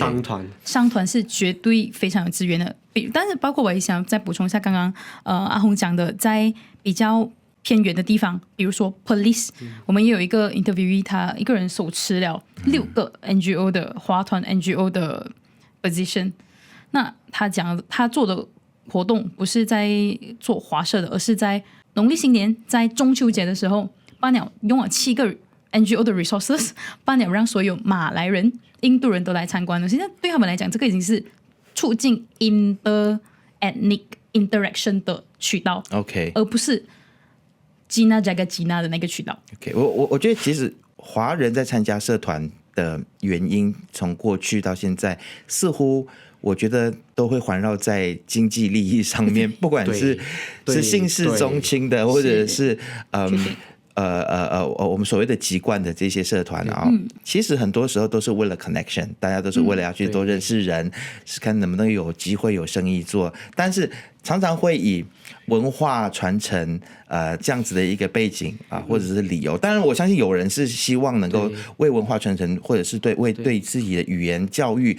商团是绝对非常有资源的。但是包括我也想再补充一下，刚刚阿红讲的，在比较偏远的地方，比如说 police，我们也有一个 interviewee， 他一个人手持了6个 NGO 的华团 NGO 的 position。那他讲他做的活动不是在做华社的，而是在农历新年，在中秋节的时候，办了用了7个 NGO 的 resources， 办了让所有马来人、印度人都来参观的。现在对他们来讲，这个已经是促进 inter-ethnic interaction 的渠道 OK， 而不是Gina Jaga Gina 的那个渠道。OK， 我觉得其实华人在参加社团的原因，从过去到现在，似乎我觉得都会环绕在经济利益上面，不管是姓氏宗亲的，或者是我们所谓的籍贯的这些社团啊，其实很多时候都是为了 connection， 大家都是为了要去多认识人，是看能不能有机会有生意做，但是常常会以文化传承这样子的一个背景啊，或者是理由。当然，我相信有人是希望能够为文化传承，或者是对自己的语言教育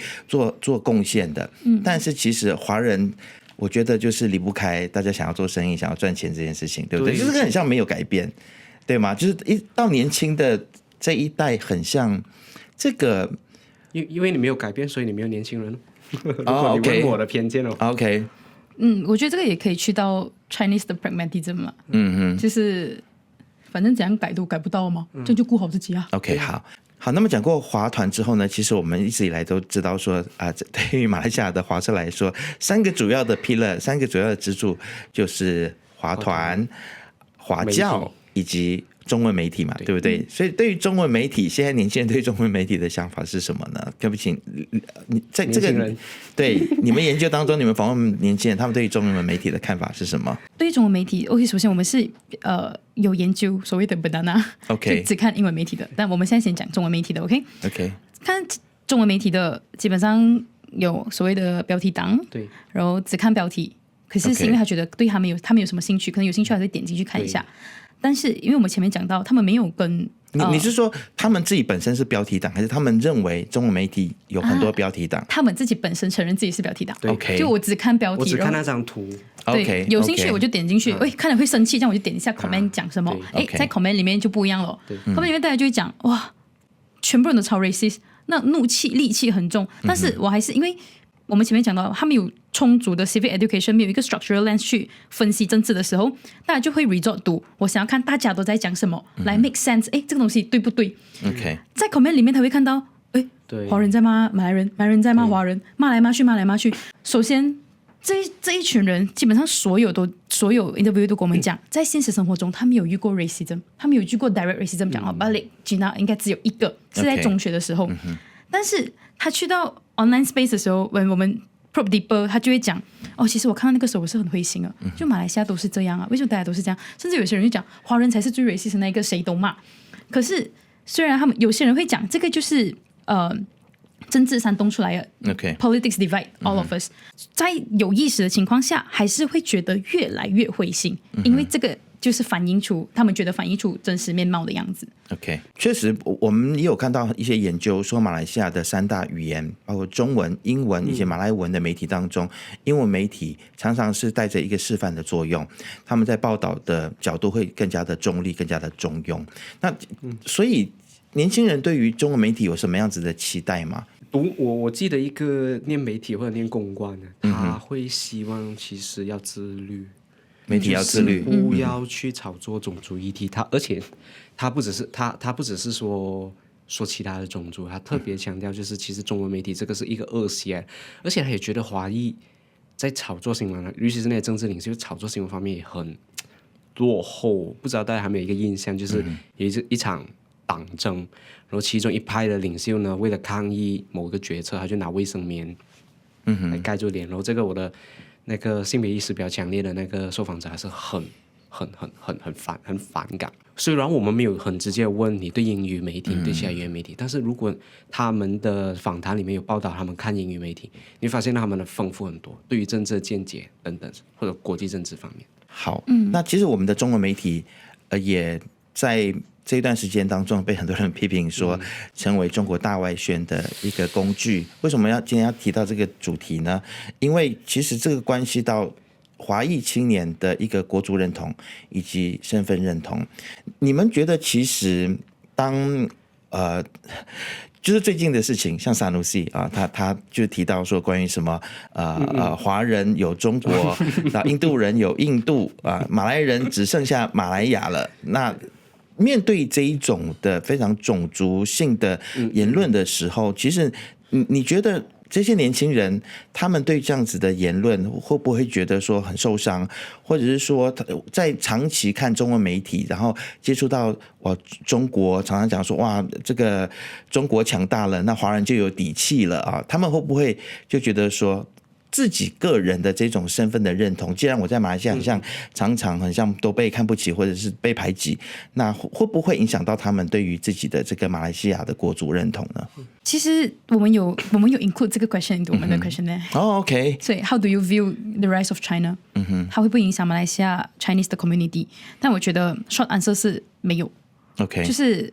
做贡献的。但是其实华人，我觉得就是离不开大家想要做生意、想要赚钱这件事情，对不对？就是很像没有改变，对吗？就是一到年轻的这一代，很像这个，因为你没有改变，所以你没有年轻人。如果你问我的偏见的话 ，OK。我觉得这个也可以去到 Chinese 的 pragmatism 嘛，就是反正怎样改都改不到嘛，这就顾好自己啊。OK， 好，那么讲过华团之后呢，其实我们一直以来都知道说对于马来西亚的华社来说，3个主要的 pillar， 3个主要的支柱就是华团、华教以及中文媒体嘛，对不对？所以对于中文媒体，现在年轻人对中文媒体的想法是什么呢？可不可以你在这个对你们研究当中，你们访问年轻人，他们对于中文媒体的看法是什么？对于中文媒体 ，OK， 首先我们是有研究所谓的 banana， 就只看英文媒体的，但我们现在先讲中文媒体的 ，OK， 看中文媒体的基本上有所谓的标题党，对，然后只看标题，可是因为他觉得对他们有什么兴趣，可能有兴趣还是点进去看一下。但是因为我们前面讲到，他们没有跟你是说他们自己本身是标题党，还是他们认为中文媒体有很多标题党？他们自己本身承认自己是标题党。OK， 就我只看标题，我只看那张图。对 OK， 有兴趣我就点进去，看了会生气，这样我就点一下 comment 讲什么，在 comment 里面就不一样了。comment 里面大家就会讲哇，全部人都超 racist， 那怒气戾气很重。但是我还是因为我们前面讲到，他们有充足的 civic education， 没有一个 structural lens 去分析政治的时候，大家就会 resort to 我想要看大家都在讲什么，来 make sense。这个东西对不对 ？OK， 在 comment 里面他会看到，华人在骂马来人，马来人在骂华人，骂来骂去，骂来骂去。首先，这一群人基本上所有 interview 都跟我们讲，在现实生活中他们有遇过 racism， 他们有遇过 direct racism， 讲Balik Gina 应该只有一个是在中学的时候，但是他去到 online space 的时候，我们 probe deeper， 他就会讲其实我看到那个时候我是很灰心啊，就马来西亚都是这样啊，为什么大家都是这样？甚至有些人就讲华人才是最 racist 的那一个，谁都骂。可是虽然他们有些人会讲这个就是政治煽动出来的 politics divide all of us， 在有意识的情况下还是会觉得越来越灰心，因为这个就是他们觉得反映出真实面貌的样子。OK， 确实，我们也有看到一些研究说，马来西亚的3大语言，包括中文、英文以及马来文的媒体当中，英文媒体常常是带着一个示范的作用，他们在报道的角度会更加的中立，更加的中庸。那所以年轻人对于中文媒体有什么样子的期待吗？我记得一个念媒体或者念公关的，他会希望其实要自律。媒体要自律，不要去炒作种族议题。而且他不只是说其他的种族，他特别强调就是其实中文媒体这个是一个恶习，而且他也觉得华裔在炒作新闻，尤其是那些政治领袖炒作新闻方面也很落后。不知道大家还没有一个印象，就是有一场党争，然后其中一派的领袖呢，为了抗议某个决策，他就拿卫生棉来盖住脸，然后这个我的那个性别意识比较强烈的那个受访者还是很反感。虽然我们没有很直接问你对英语媒体、对其他语言媒体，但是如果他们的访谈里面有报道他们看英语媒体，你会发现他们的丰富很多，对于政治的见解等等，或者国际政治方面。好，那其实我们的中文媒体也在这一段时间当中被很多人批评说成为中国大外宣的一个工具。为什么今天要提到这个主题呢？因为其实这个关系到华裔青年的一个国族认同以及身份认同。你们觉得其实当就是最近的事情，像萨努西啊，他就提到说关于什么华人有中国，印度人有印度啊，马来人只剩下马来亚了。那面对这一种的非常种族性的言论的时候，其实你觉得这些年轻人他们对这样子的言论会不会觉得说很受伤，或者是说在长期看中文媒体，然后接触到中国，常常讲说哇这个中国强大了，那华人就有底气了啊？他们会不会就觉得说自己个人的这种身份的认同，既然我在马来西亚常常很像都被看不起或者是被排挤，那会不会影响到他们对于自己的这个马来西亚的国族认同呢？其实我们有 include 这个 question into 我们的 questionnaire。OK。所以 How do you view the rise of China？它会不会影响马来西亚 Chinese 的 community？ 但我觉得 short answer 是没有。OK。就是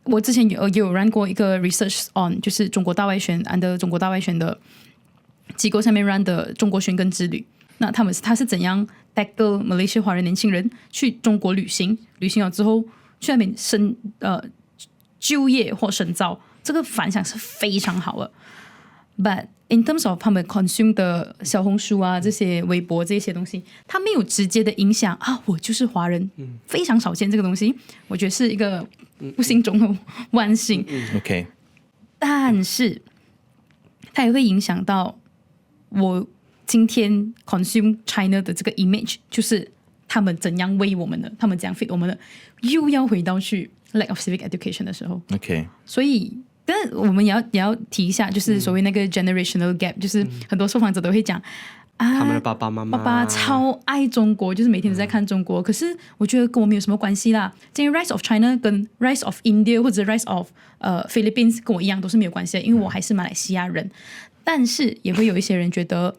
我之前有 run 过一个 research on 就是中国大外宣 under 中国大外宣的机构下面 run 的中国寻根之旅，那他是怎样 tackle 马来西亚华人年轻人去中国旅行了之后去那边就业或深造，这个反响是非常好的。But in terms of 他们 consume 的小红书啊这些微博这些东西，它没有直接的影响啊，我就是华人，非常少见这个东西，我觉得是一个不幸中的万幸。OK。但是它也会影响到我今天 consume China 的这个 image， 就是他们怎样为我们的，他们怎样 fit 我们的，又要回到去 lack of civic education 的时候。OK。所以，但是我们也要提一下，就是所谓那个 generational gap， 就是很多受访者都会讲他们的爸爸妈妈超爱中国，就是每天都在看中国。可是我觉得跟我没有什么关系啦。今天 rise of China 跟 rise of India 或者 rise of Philippines 跟我一样都是没有关系的，因为我还是马来西亚人。但是也会有一些人觉得，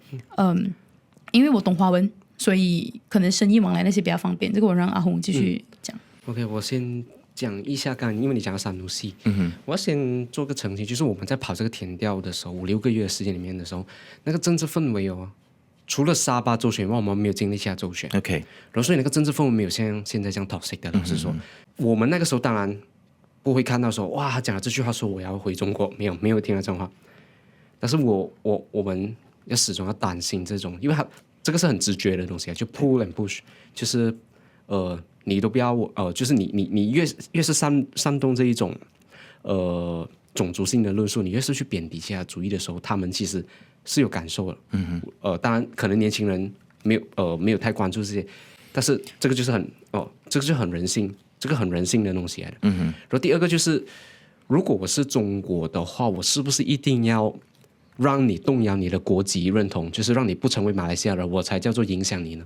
因为我懂华文，所以可能生意往来那些比较方便。这个我让阿红继续讲。OK， 我先讲一下刚才因为你讲到三奴系，我要先做个澄清，就是我们在跑这个田调的时候，5-6个月的时间里面的时候，那个政治氛围哦，除了沙巴州选以外，我们没有经历其他州选。OK， 然后所以那个政治氛围没有像现在这样 toxic 的，老实说，我们那个时候当然不会看到说哇，他讲了这句话说我要回中国，没有听到这种话。但是我们要始终要担心这种，因为这个是很直觉的东西啊，就 pull and push， 就是你都不要就是你越是煽动这一种种族性的论述，你越是去贬低其他族裔的时候，他们其实是有感受的。当然可能年轻人没有太关注这些，但是这个就是这个就很人性，这个很人性的东西来的。然后第二个就是，如果我是中国的话，我是不是一定要让你动摇你的国籍认同，就是让你不成为马来西亚人，我才叫做影响你呢？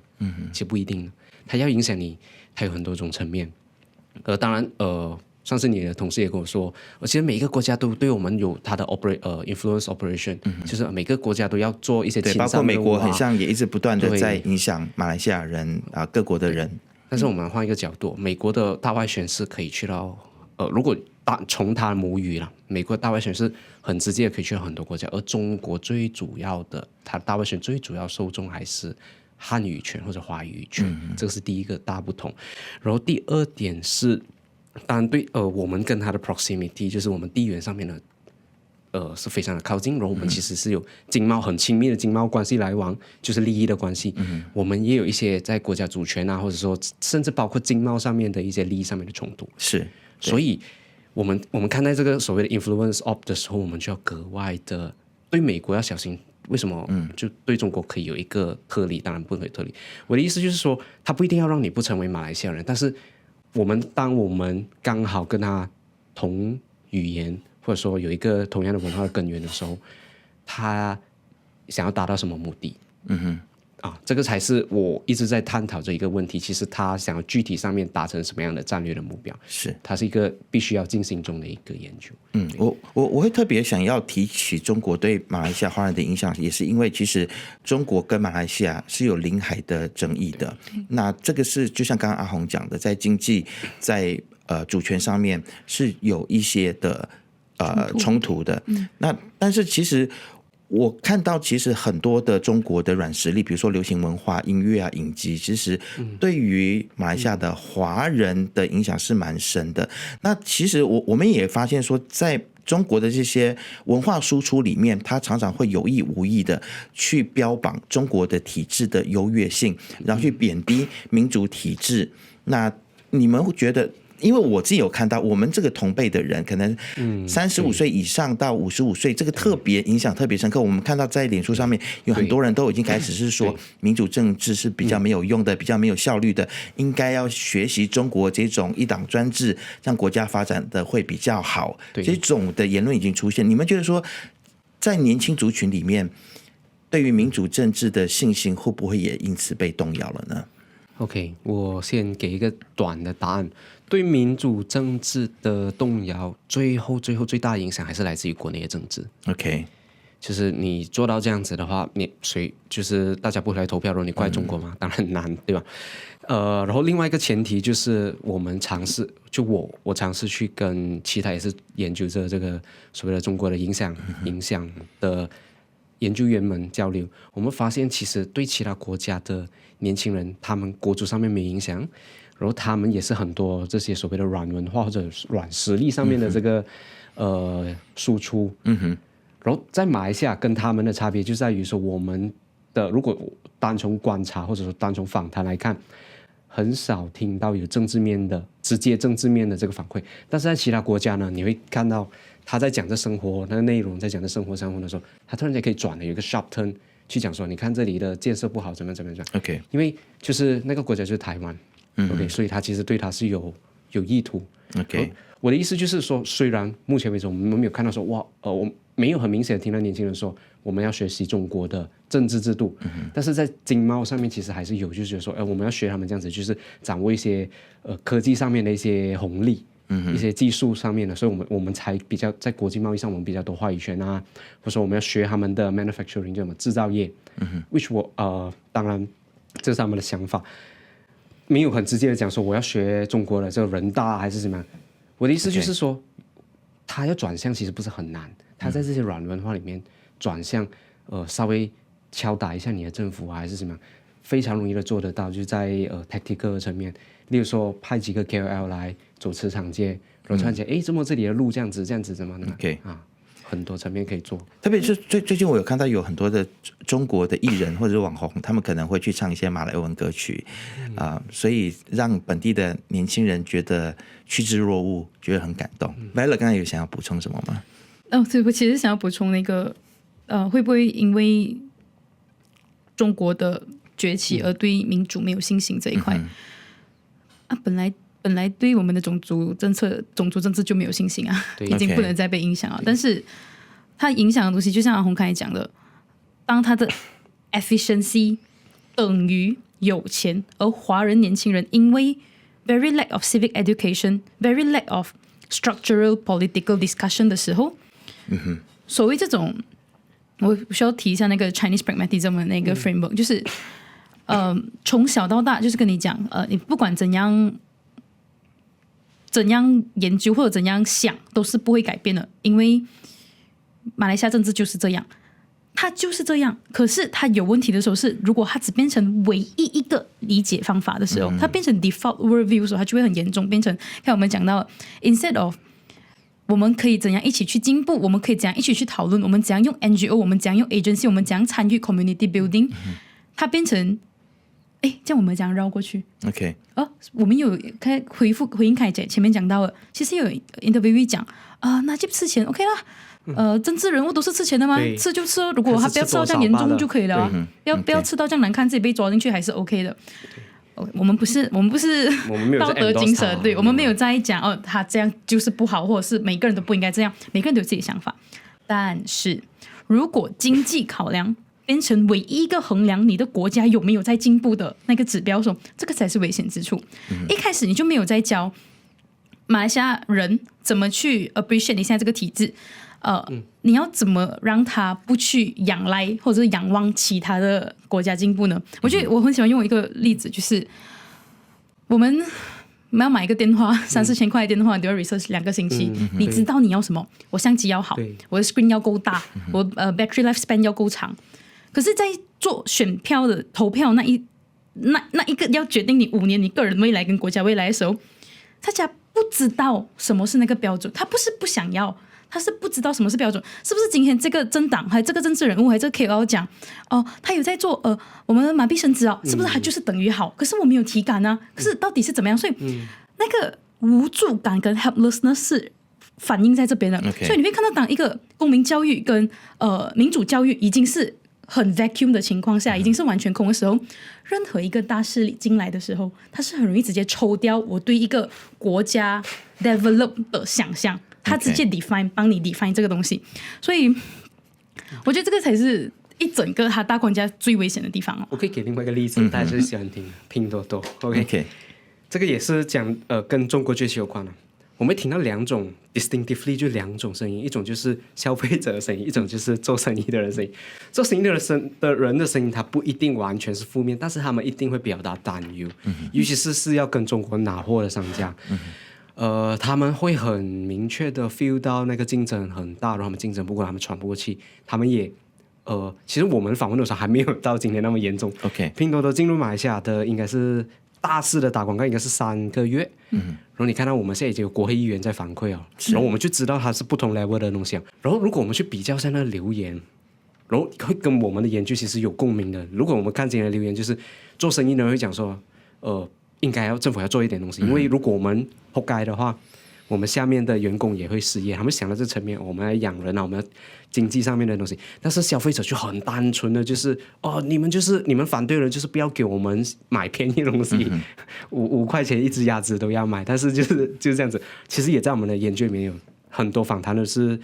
其实不一定的，它要影响你，它有很多种层面。当然上次你的同事也跟我说，其实每一个国家都对我们有它的influence operation，就是每个国家都要做一些对，包括美国很像也一直不断的在影响马来西亚人各国的人。但是我们换一个角度，美国的大外宣是可以去到如果从他母语啦，美国大外宣是很直接可以去到很多国家，而中国最主要的它大外宣最主要受众还是汉语圈或者华语圈，这个是第一个大不同。然后第二点是，当然对我们跟它的 proximity， 就是我们地缘上面的是非常的靠近，然后我们其实是有经贸很亲密的经贸关系来往，就是利益的关系。我们也有一些在国家主权啊，或者说甚至包括经贸上面的一些利益上面的冲突。是，所以我们看待这个所谓的 influence of 的时候，我们就要格外的对美国要小心。为什么？就对中国可以有一个特例，当然不可以特例。我的意思就是说，他不一定要让你不成为马来西亚人，但是当我们刚好跟他同语言，或者说有一个同样的文化的根源的时候，他想要达到什么目的？这个才是我一直在探讨这一个问题。其实他想要具体上面达成什么样的战略的目标，是它是一个必须要进行中的一个研究。我会特别想要提起中国对马来西亚华人的影响，也是因为其实中国跟马来西亚是有领海的争议的。那这个是就像刚刚阿红讲的，在经济在主权上面是有一些的冲突的。那但是其实我看到其实很多的中国的软实力，比如说流行文化、音乐啊、影集，其实对于马来西亚的华人的影响是蛮深的。那其实我们也发现说，在中国的这些文化输出里面，它常常会有意无意的去标榜中国的体制的优越性，然后去贬低民主体制。那你们会觉得？因为我自己有看到，我们这个同辈的人，可能35岁以上到55岁，这个特别影响特别深刻。我们看到在脸书上面有很多人都已经开始是说，民主政治是比较没有用的，比较没有效率的，应该要学习中国这种一党专制，让国家发展的会比较好。这种的言论已经出现。你们觉得说，在年轻族群里面，对于民主政治的信心会不会也因此被动摇了呢？OK， 我先给一个短的答案。对民主政治的动摇，最后最大的影响还是来自于国内的政治。OK， 就是你做到这样子的话，就是大家不会来投票，然后你怪中国吗？当然很难，对吧？然后另外一个前提就是我们尝试，就我尝试去跟其他也是研究着这个所谓的中国的影响的研究员们交流，我们发现其实对其他国家的年轻人，他们国族上面没影响，然后他们也是很多这些所谓的软文化或者软实力上面的这个输出。然后在马来西亚跟他们的差别就在于说，我们的如果单从观察或者说单从访谈来看，很少听到有直接政治面的这个反馈，但是在其他国家呢，你会看到他在讲这生活那个内容，在讲这生活的时候，他突然间可以转了，有一个 sharp turn 去讲说，你看这里的建设不好，怎么样。OK， 因为就是那个国家就是台湾，OK， 所以他其实对他是有意图。OK， 我的意思就是说，虽然目前为止我们没有看到说我没有很明显的听到年轻人说我们要学习中国的政治制度，但是在经贸上面其实还是有，就是说，我们要学他们这样子，就是掌握一些科技上面的一些红利。一些技术上面的，所以我们才比较在国际贸易上我们比较多话语权啊，或者说我们要学他们的 manufacturing 叫什么制造业，which 当然这是他们的想法。没有很直接的讲说我要学中国的这个人大还是什么。我的意思就是说，他要转向其实不是很难，他在这些软文化里面转向，稍微敲打一下你的政府还是什么，非常容易的做得到，就在tactical 的层面，例如说派几个 KOL 来走磁场街，然后突然间，怎么这里的路这样子怎么的 ，OK 啊，很多层面可以做。特别是最近我有看到有很多的中国的艺人或者是网红，他们可能会去唱一些马来文歌曲所以让本地的年轻人觉得趋之若鹜，觉得很感动。Violet 刚才有想要补充什么吗？对，我其实想要补充那个会不会因为中国的崛起而对民主没有信心这一块本来对我们的种族政治就没有信心啊，已经不能再被影响了。但是它影响的东西，就像阿红刚才讲的，当它的 efficiency 等于有钱，而华人年轻人因为 very lack of civic education, very lack of structural political discussion 的时候，所谓这种，我需要提一下那个 Chinese pragmatism 的那个 framework，就是从小到大就是跟你讲，你不管怎样研究或者怎样想，都是不会改变的，因为马来西亚政治就是这样，它就是这样。可是它有问题的时候是，如果它只变成唯一一个理解方法的时候，它变成 default worldview 的时候，它就会很严重，变成看我们讲到 instead of 我们可以怎样一起去进步，我们可以怎样一起去讨论，我们怎样用 NGO， 我们怎样用 agency， 我们怎样参与 community building，它变成这样我们怎样绕过去 ？OK， 我们有回应凯姐前面讲到了，其实有 interview 讲那就吃钱 OK 啦，政治人物都是吃钱的吗？吃就吃，如果他不要吃到这样严重就可以了，不要吃到这样难看，自己被抓进去还是 OK 的。我们不是道德精神，对，我们没有在讲他这样就是不好，或者是每个人都不应该这样，每个人都有自己的想法。但是如果经济考量变成唯一一个衡量你的国家有没有在进步的那个指标的时候，这个才是危险之处。一开始你就没有在教马来西亚人怎么去 appreciate 你现在这个体制，你要怎么让他不去仰赖或者是仰望其他的国家进步呢？我觉得我很喜欢用一个例子，就是我们要买一个电话，3-4千块的电话，你都要 research 2个星期，你知道你要什么？我相机要好，我的 screen 要够大，我battery lifespan 要够长。可是，在做选票的投票那一个要决定你5年你个人未来跟国家未来的时候，大家不知道什么是那个标准，他不是不想要。他是不知道什么是标准，是不是今天这个政党还这个政治人物还这个 KOL 讲他有在做我们麻痹生殖是不是他就是等于好？可是我没有体感啊，可是到底是怎么样？所以那个无助感跟 helplessness 是反映在这边的。所以你会看到，当一个公民教育跟民主教育已经是很 vacuum 的情况下，已经是完全空的时候，任何一个大势力进来的时候，它是很容易直接抽掉我对一个国家 develop 的想象。他直接 define 帮你 define 这个东西，所以我觉得这个才是一整个它大框架最危险的地方。我可以给另外一个例子，大家最喜欢听拼多多。OK， 这个也是讲跟中国崛起有关的。我们听到2种 distinctively 就2种声音，一种就是消费者的声音，一种就是做生意的人的声音。做生意的人的声音，它不一定完全是负面，但是他们一定会表达担忧，尤其是要跟中国拿货的商家。他们会很明确的 feel 到那个竞争很大，然后他们竞争不过，他们喘不过气，他们也其实我们访问的时候还没有到今天那么严重。拼多多进入马来西亚的应该是大肆的打广告，应该是3个月。然后你看到我们现在已经有国会议员在反馈然后我们就知道它是不同 level 的东西。然后如果我们去比较一下那个留言，然后会跟我们的研究其实有共鸣的。如果我们看今天的留言，就是做生意的人会讲说应该政府要做一点东西，因为如果我们活该的话，我们下面的员工也会失业。他们想到这层面，我们要养人我们要经济上面的东西。但是消费者就很单纯的就是你们反对人就是不要给我们买便宜的东西，5块钱一只鸭子都要买。但是就是这样子，其实也在我们的研究里面有很多访谈的是。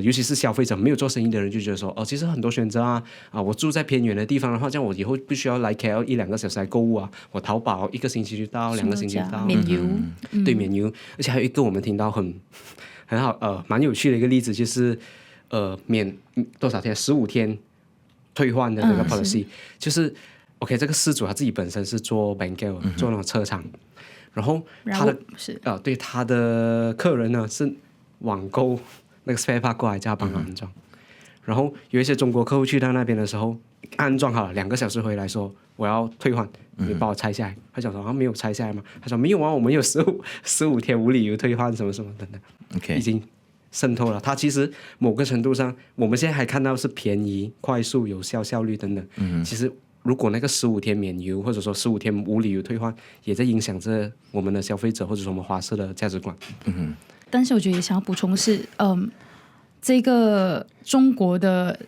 尤其是消费者没有做生意的人就觉得说其实很多选择我住在偏远的地方的话，这样我以后不需要来 KL 1-2个小时来购物我淘宝1个星期就到，2个星期就到，免邮，对，免邮。而且还有一个我们听到很好蛮有趣的一个例子，就是免多少天15天退换的那个 policy，就是 OK， 这个事主他自己本身是做 banker，做那种车厂，然后他的是对他的客人呢是网购那个 spare part 过来叫他帮他安装，然后有一些中国客户去到那边的时候，安装好了2个小时回来说我要退换，你帮我拆下来。他讲说没有拆下来吗？他说没有啊，我们有15天无理由退换什么什么等等。OK， 已经渗透了。它其实某个程度上，我们现在还看到是便宜、快速、有效、效率等等。其实如果那个15天免邮，或者说15天无理由退换，也在影响着我们的消费者或者说我们华社的价值观。但是我觉得也想要补充的是，这个中国的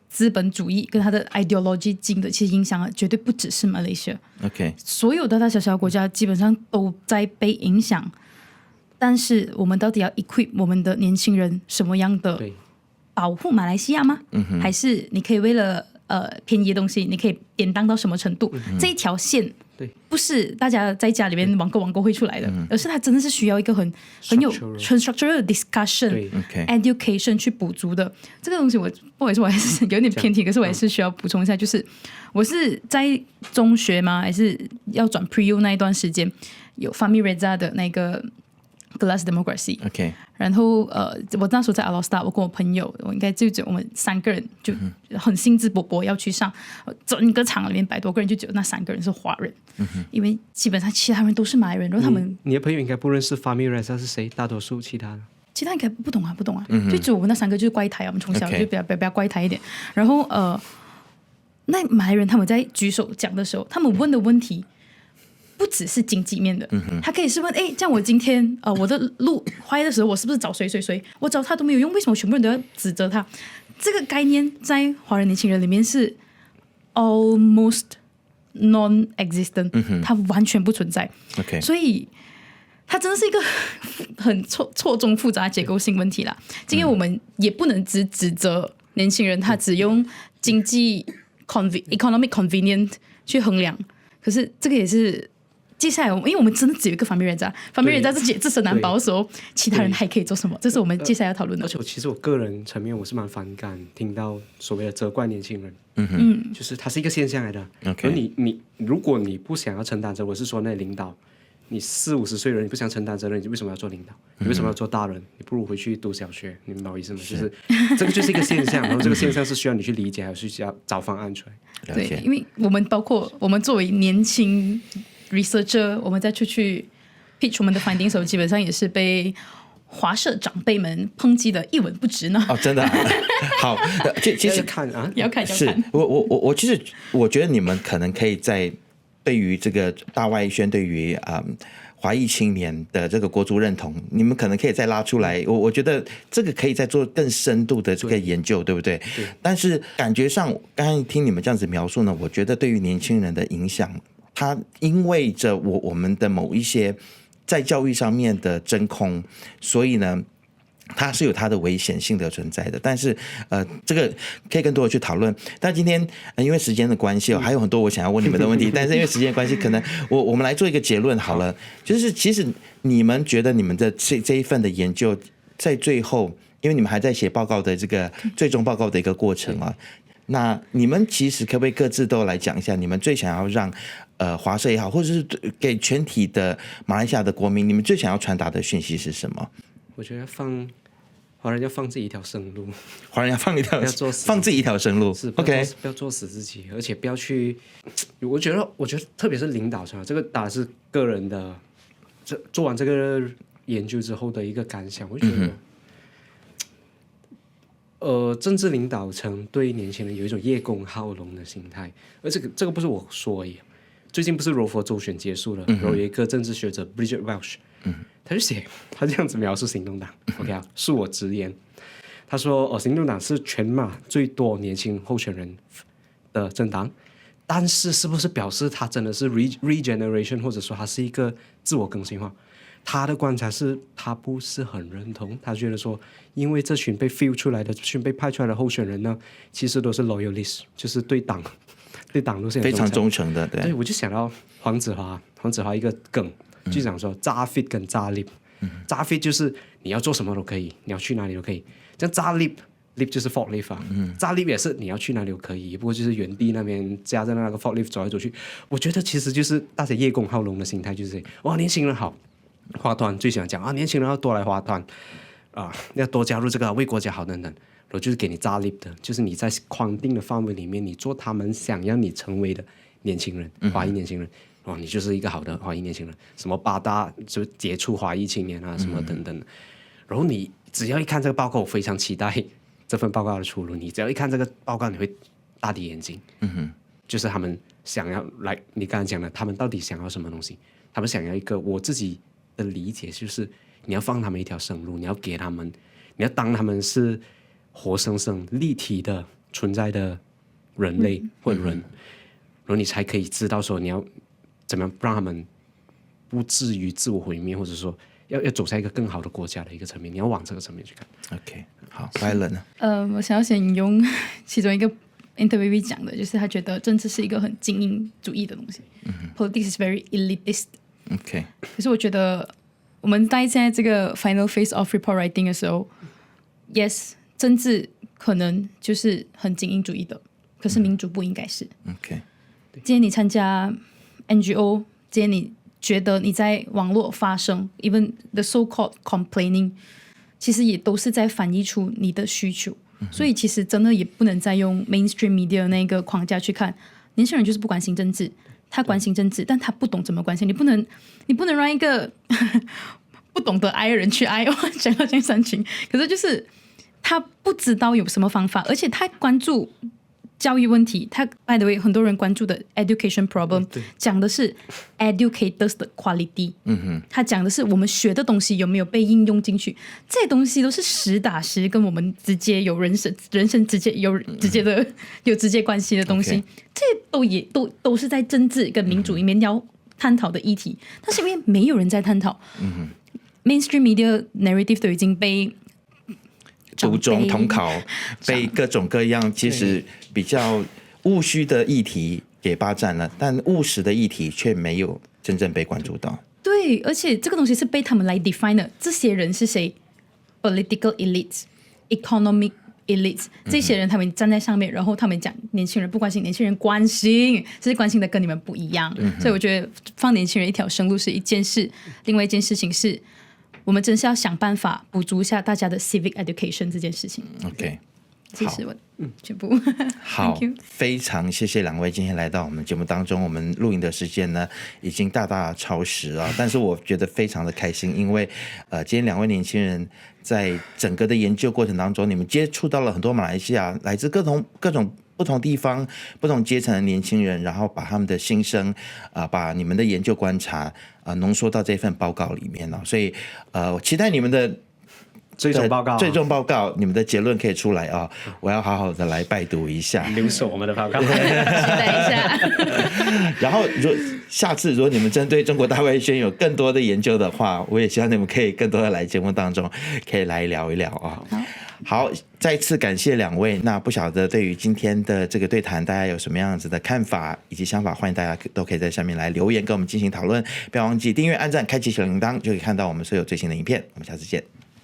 资本主义跟它的 ideology 进的，其实影响绝对不只是 Malaysia。OK， 所有大大小小国家基本上都在被影响。但是我们到底要 equip 我们的年轻人什么样的保护马来西亚吗？还是你可以为了便宜的东西，你可以典当到什么程度？这一条线不是大家在家里面网购会出来的，而是它真的是需要一个很有 structural discussion、education 去补足的。这个东西不好意思，我还是有点偏题，可是我还是需要补充一下，就是我是在中学吗？还是要转 Pre-U 那一段时间，有 Fahmi Reza 的那个Glass Democracy， 然后我那时候在 Alostar， 我跟我朋友，我应该就我们3个人就很兴致勃勃要去上，整个场里面100多个人，就只有那3个人是华人，因为基本上其他人都是马来人，然后他们你的朋友应该不认识 Fahmi Reza 是谁，大多数其他应该不懂啊，就只有我们那3个就是怪胎啊，我们从小就比较怪胎一点，然后那马来人他们在举手讲的时候，他们问的问题不只是经济面的，他可以是问，这样我今天我的路坏的时候，我是不是找谁？我找他都没有用，为什么全部人都要指责他？这个概念在华人年轻人里面是 almost non-existent，它完全不存在。所以它真的是一个很错综复杂结构性问题啦。今天我们也不能只指责年轻人，他只用经济 economic convenient 去衡量，可是这个也是。接下来，因为我们真的只有一个Fahmi Reza，Fahmi Reza自身难保的时候，其他人还可以做什么？这是我们接下来要讨论的。而且，其实我个人层面，我是蛮反感听到所谓的责怪年轻人。就是它是一个现象来的。而如果你不想要承担责任，我是说那领导，你40-50岁的人，你不想承担责任，你为什么要做领导？你为什么要做大人？你不如回去读小学，你明白我意思吗？就是这个就是一个现象，然后这个现象是需要你去理解，还有需要找方案出来。对，因为我们包括我们作为年轻researcher， 我们再出去 pitch 我们的 findings 的时候，基本上也是被华社长辈们抨击的一文不值呢。真的好，其实看啊，要看。是我其实我觉得你们可能可以在对于这个大外宣，对于华裔青年的这个国族认同，你们可能可以再拉出来。我觉得这个可以再做更深度的这个研究，对不对？但是感觉上，刚才听你们这样子描述呢，我觉得对于年轻人的影响，它因为着我们的某一些在教育上面的真空，所以呢，它是有它的危险性的存在的。但是这个可以更多的去讨论。但今天因为时间的关系还有很多我想要问你们的问题，但是因为时间的关系，可能我们来做一个结论好了，就是其实你们觉得你们的这一份的研究在最后，因为你们还在写报告的这个最终报告的一个过程啊。那你们其实可不可以各自都来讲一下，你们最想要让华社也好，或者是给全体的马来西亚的国民，你们最想要传达的讯息是什么？我觉得华人要放自己一条生路，华人要放自己一条生路，是 OK， 不要作死自己，而且不要去。我觉得特别是领导层，这个当然是个人的。做完这个研究之后的一个感想，我觉得。政治领导层对年轻人有一种叶公好龙的心态，而这个不是我说而已。最近不是柔佛州选结束了，然后有一个政治学者 Bridget Welsh，他这样子描述行动党，OK 啊，恕我直言，他说行动党是全马最多年轻候选人的政党，但是不是表示他真的是 regeneration， 或者说他是一个自我更新化？他的观察是，他不是很认同。他觉得说，因为这群被 fill 出来的、这群被派出来的候选人呢，其实都是 loyalist， 就是对党都是非常忠诚的。对，我就想到黄子华一个梗，就讲说扎 fit 跟扎 lip，扎 fit 就是你要做什么都可以，你要去哪里都可以。这样扎 lip lift 就是 forklift 啊，炸 lift 也是你要去哪里都可以，不过就是原地那边加在那个 forklift 走来走去。我觉得其实就是大家叶公好龙的心态，就是哇，年轻人好，花团最喜欢讲啊，年轻人要多来花团啊，要多加入这个为国家好等等。然后就是给你炸 lift 的，就是你在框定的范围里面，你做他们想要你成为的年轻人，华裔年轻人。哦，你就是一个好的华裔年轻人，什么8大就杰出华裔青年啊，什么等等。然后你只要一看这个报告，我非常期待这份报告的出炉。你只要一看这个报告，你会大跌眼镜。就是他们想要来，你刚才讲的，他们到底想要什么东西？他们想要一个，我自己的理解就是，你要放他们一条生路，你要给他们，你要当他们是活生生、立体的存在的人类或者人，然后你才可以知道说你要怎么样让他们不至于自我毁灭，或者说要走在一个更好的国家的一个层面，你要往这个层面去看。OK， 好 ，Violet 呢？我想要先引用其中一个 interviewee 讲的，就是他觉得政治是一个很精英主义的东西，politics is very elitist。OK， 可是我觉得我们在现在这个 final phase of report writing 的时候 ，yes， 政治可能就是很精英主义的，可是民主不应该是。OK， 今天你参加 NGO， 今天你觉得你在网络发声 ，even the so-called complaining， 其实也都是在反映出你的需求。所以其实真的也不能再用 mainstream media 那个框架去看，年轻人就是不关心政治，他关心政治，但他不懂怎么关心。你不能让一个不懂得爱的人去爱，讲到这样煽情，可是就是他不知道有什么方法，而且他关注教育问题，他 by the way 很多人关注的 education problem 讲的是 educators 的 quality，他讲的是我们学的东西有没有被应用进去，这些东西都是实打实跟我们直接有人生直接有直接关系的东西，这些都是在政治跟民主里面要探讨的议题，但是因为没有人在探讨，mainstream media narrative 都已经被读中统考，被各种各样其实比较务虚的议题给霸占了，但务实的议题却没有真正被关注到。对，而且这个东西是被他们来 define 的。这些人是谁 ？Political elites, economic elites， 这些人他们站在上面，然后他们讲年轻人不关心，年轻人关心，只是关心的跟你们不一样。所以我觉得放年轻人一条生路是一件事，另外一件事情是，我们真是要想办法补足一下大家的 civic education 这件事情。OK， 这是我全部。好，非常谢谢两位今天来到我们节目当中。我们录影的时间呢已经大大超时了，但是我觉得非常的开心，因为今天两位年轻人在整个的研究过程当中，你们接触到了很多马来西亚来自各种不同地方、不同阶层的年轻人，然后把他们的心声把你们的研究观察浓缩到这份报告里面了。所以我期待你们的最终报告，你们的结论可以出来啊！我要好好的来拜读一下，留守我们的报告，期待一下。然后，下次如果你们针对中国大外宣有更多的研究的话，我也希望你们可以更多的来节目当中，可以来聊一聊啊。好，再次感谢两位。那不晓得对于今天的这个对谈，大家有什么样子的看法以及想法，欢迎大家都可以在下面来留言跟我们进行讨论。不要忘记订阅、按赞、开启小铃铛，就可以看到我们所有最新的影片。我们下次见。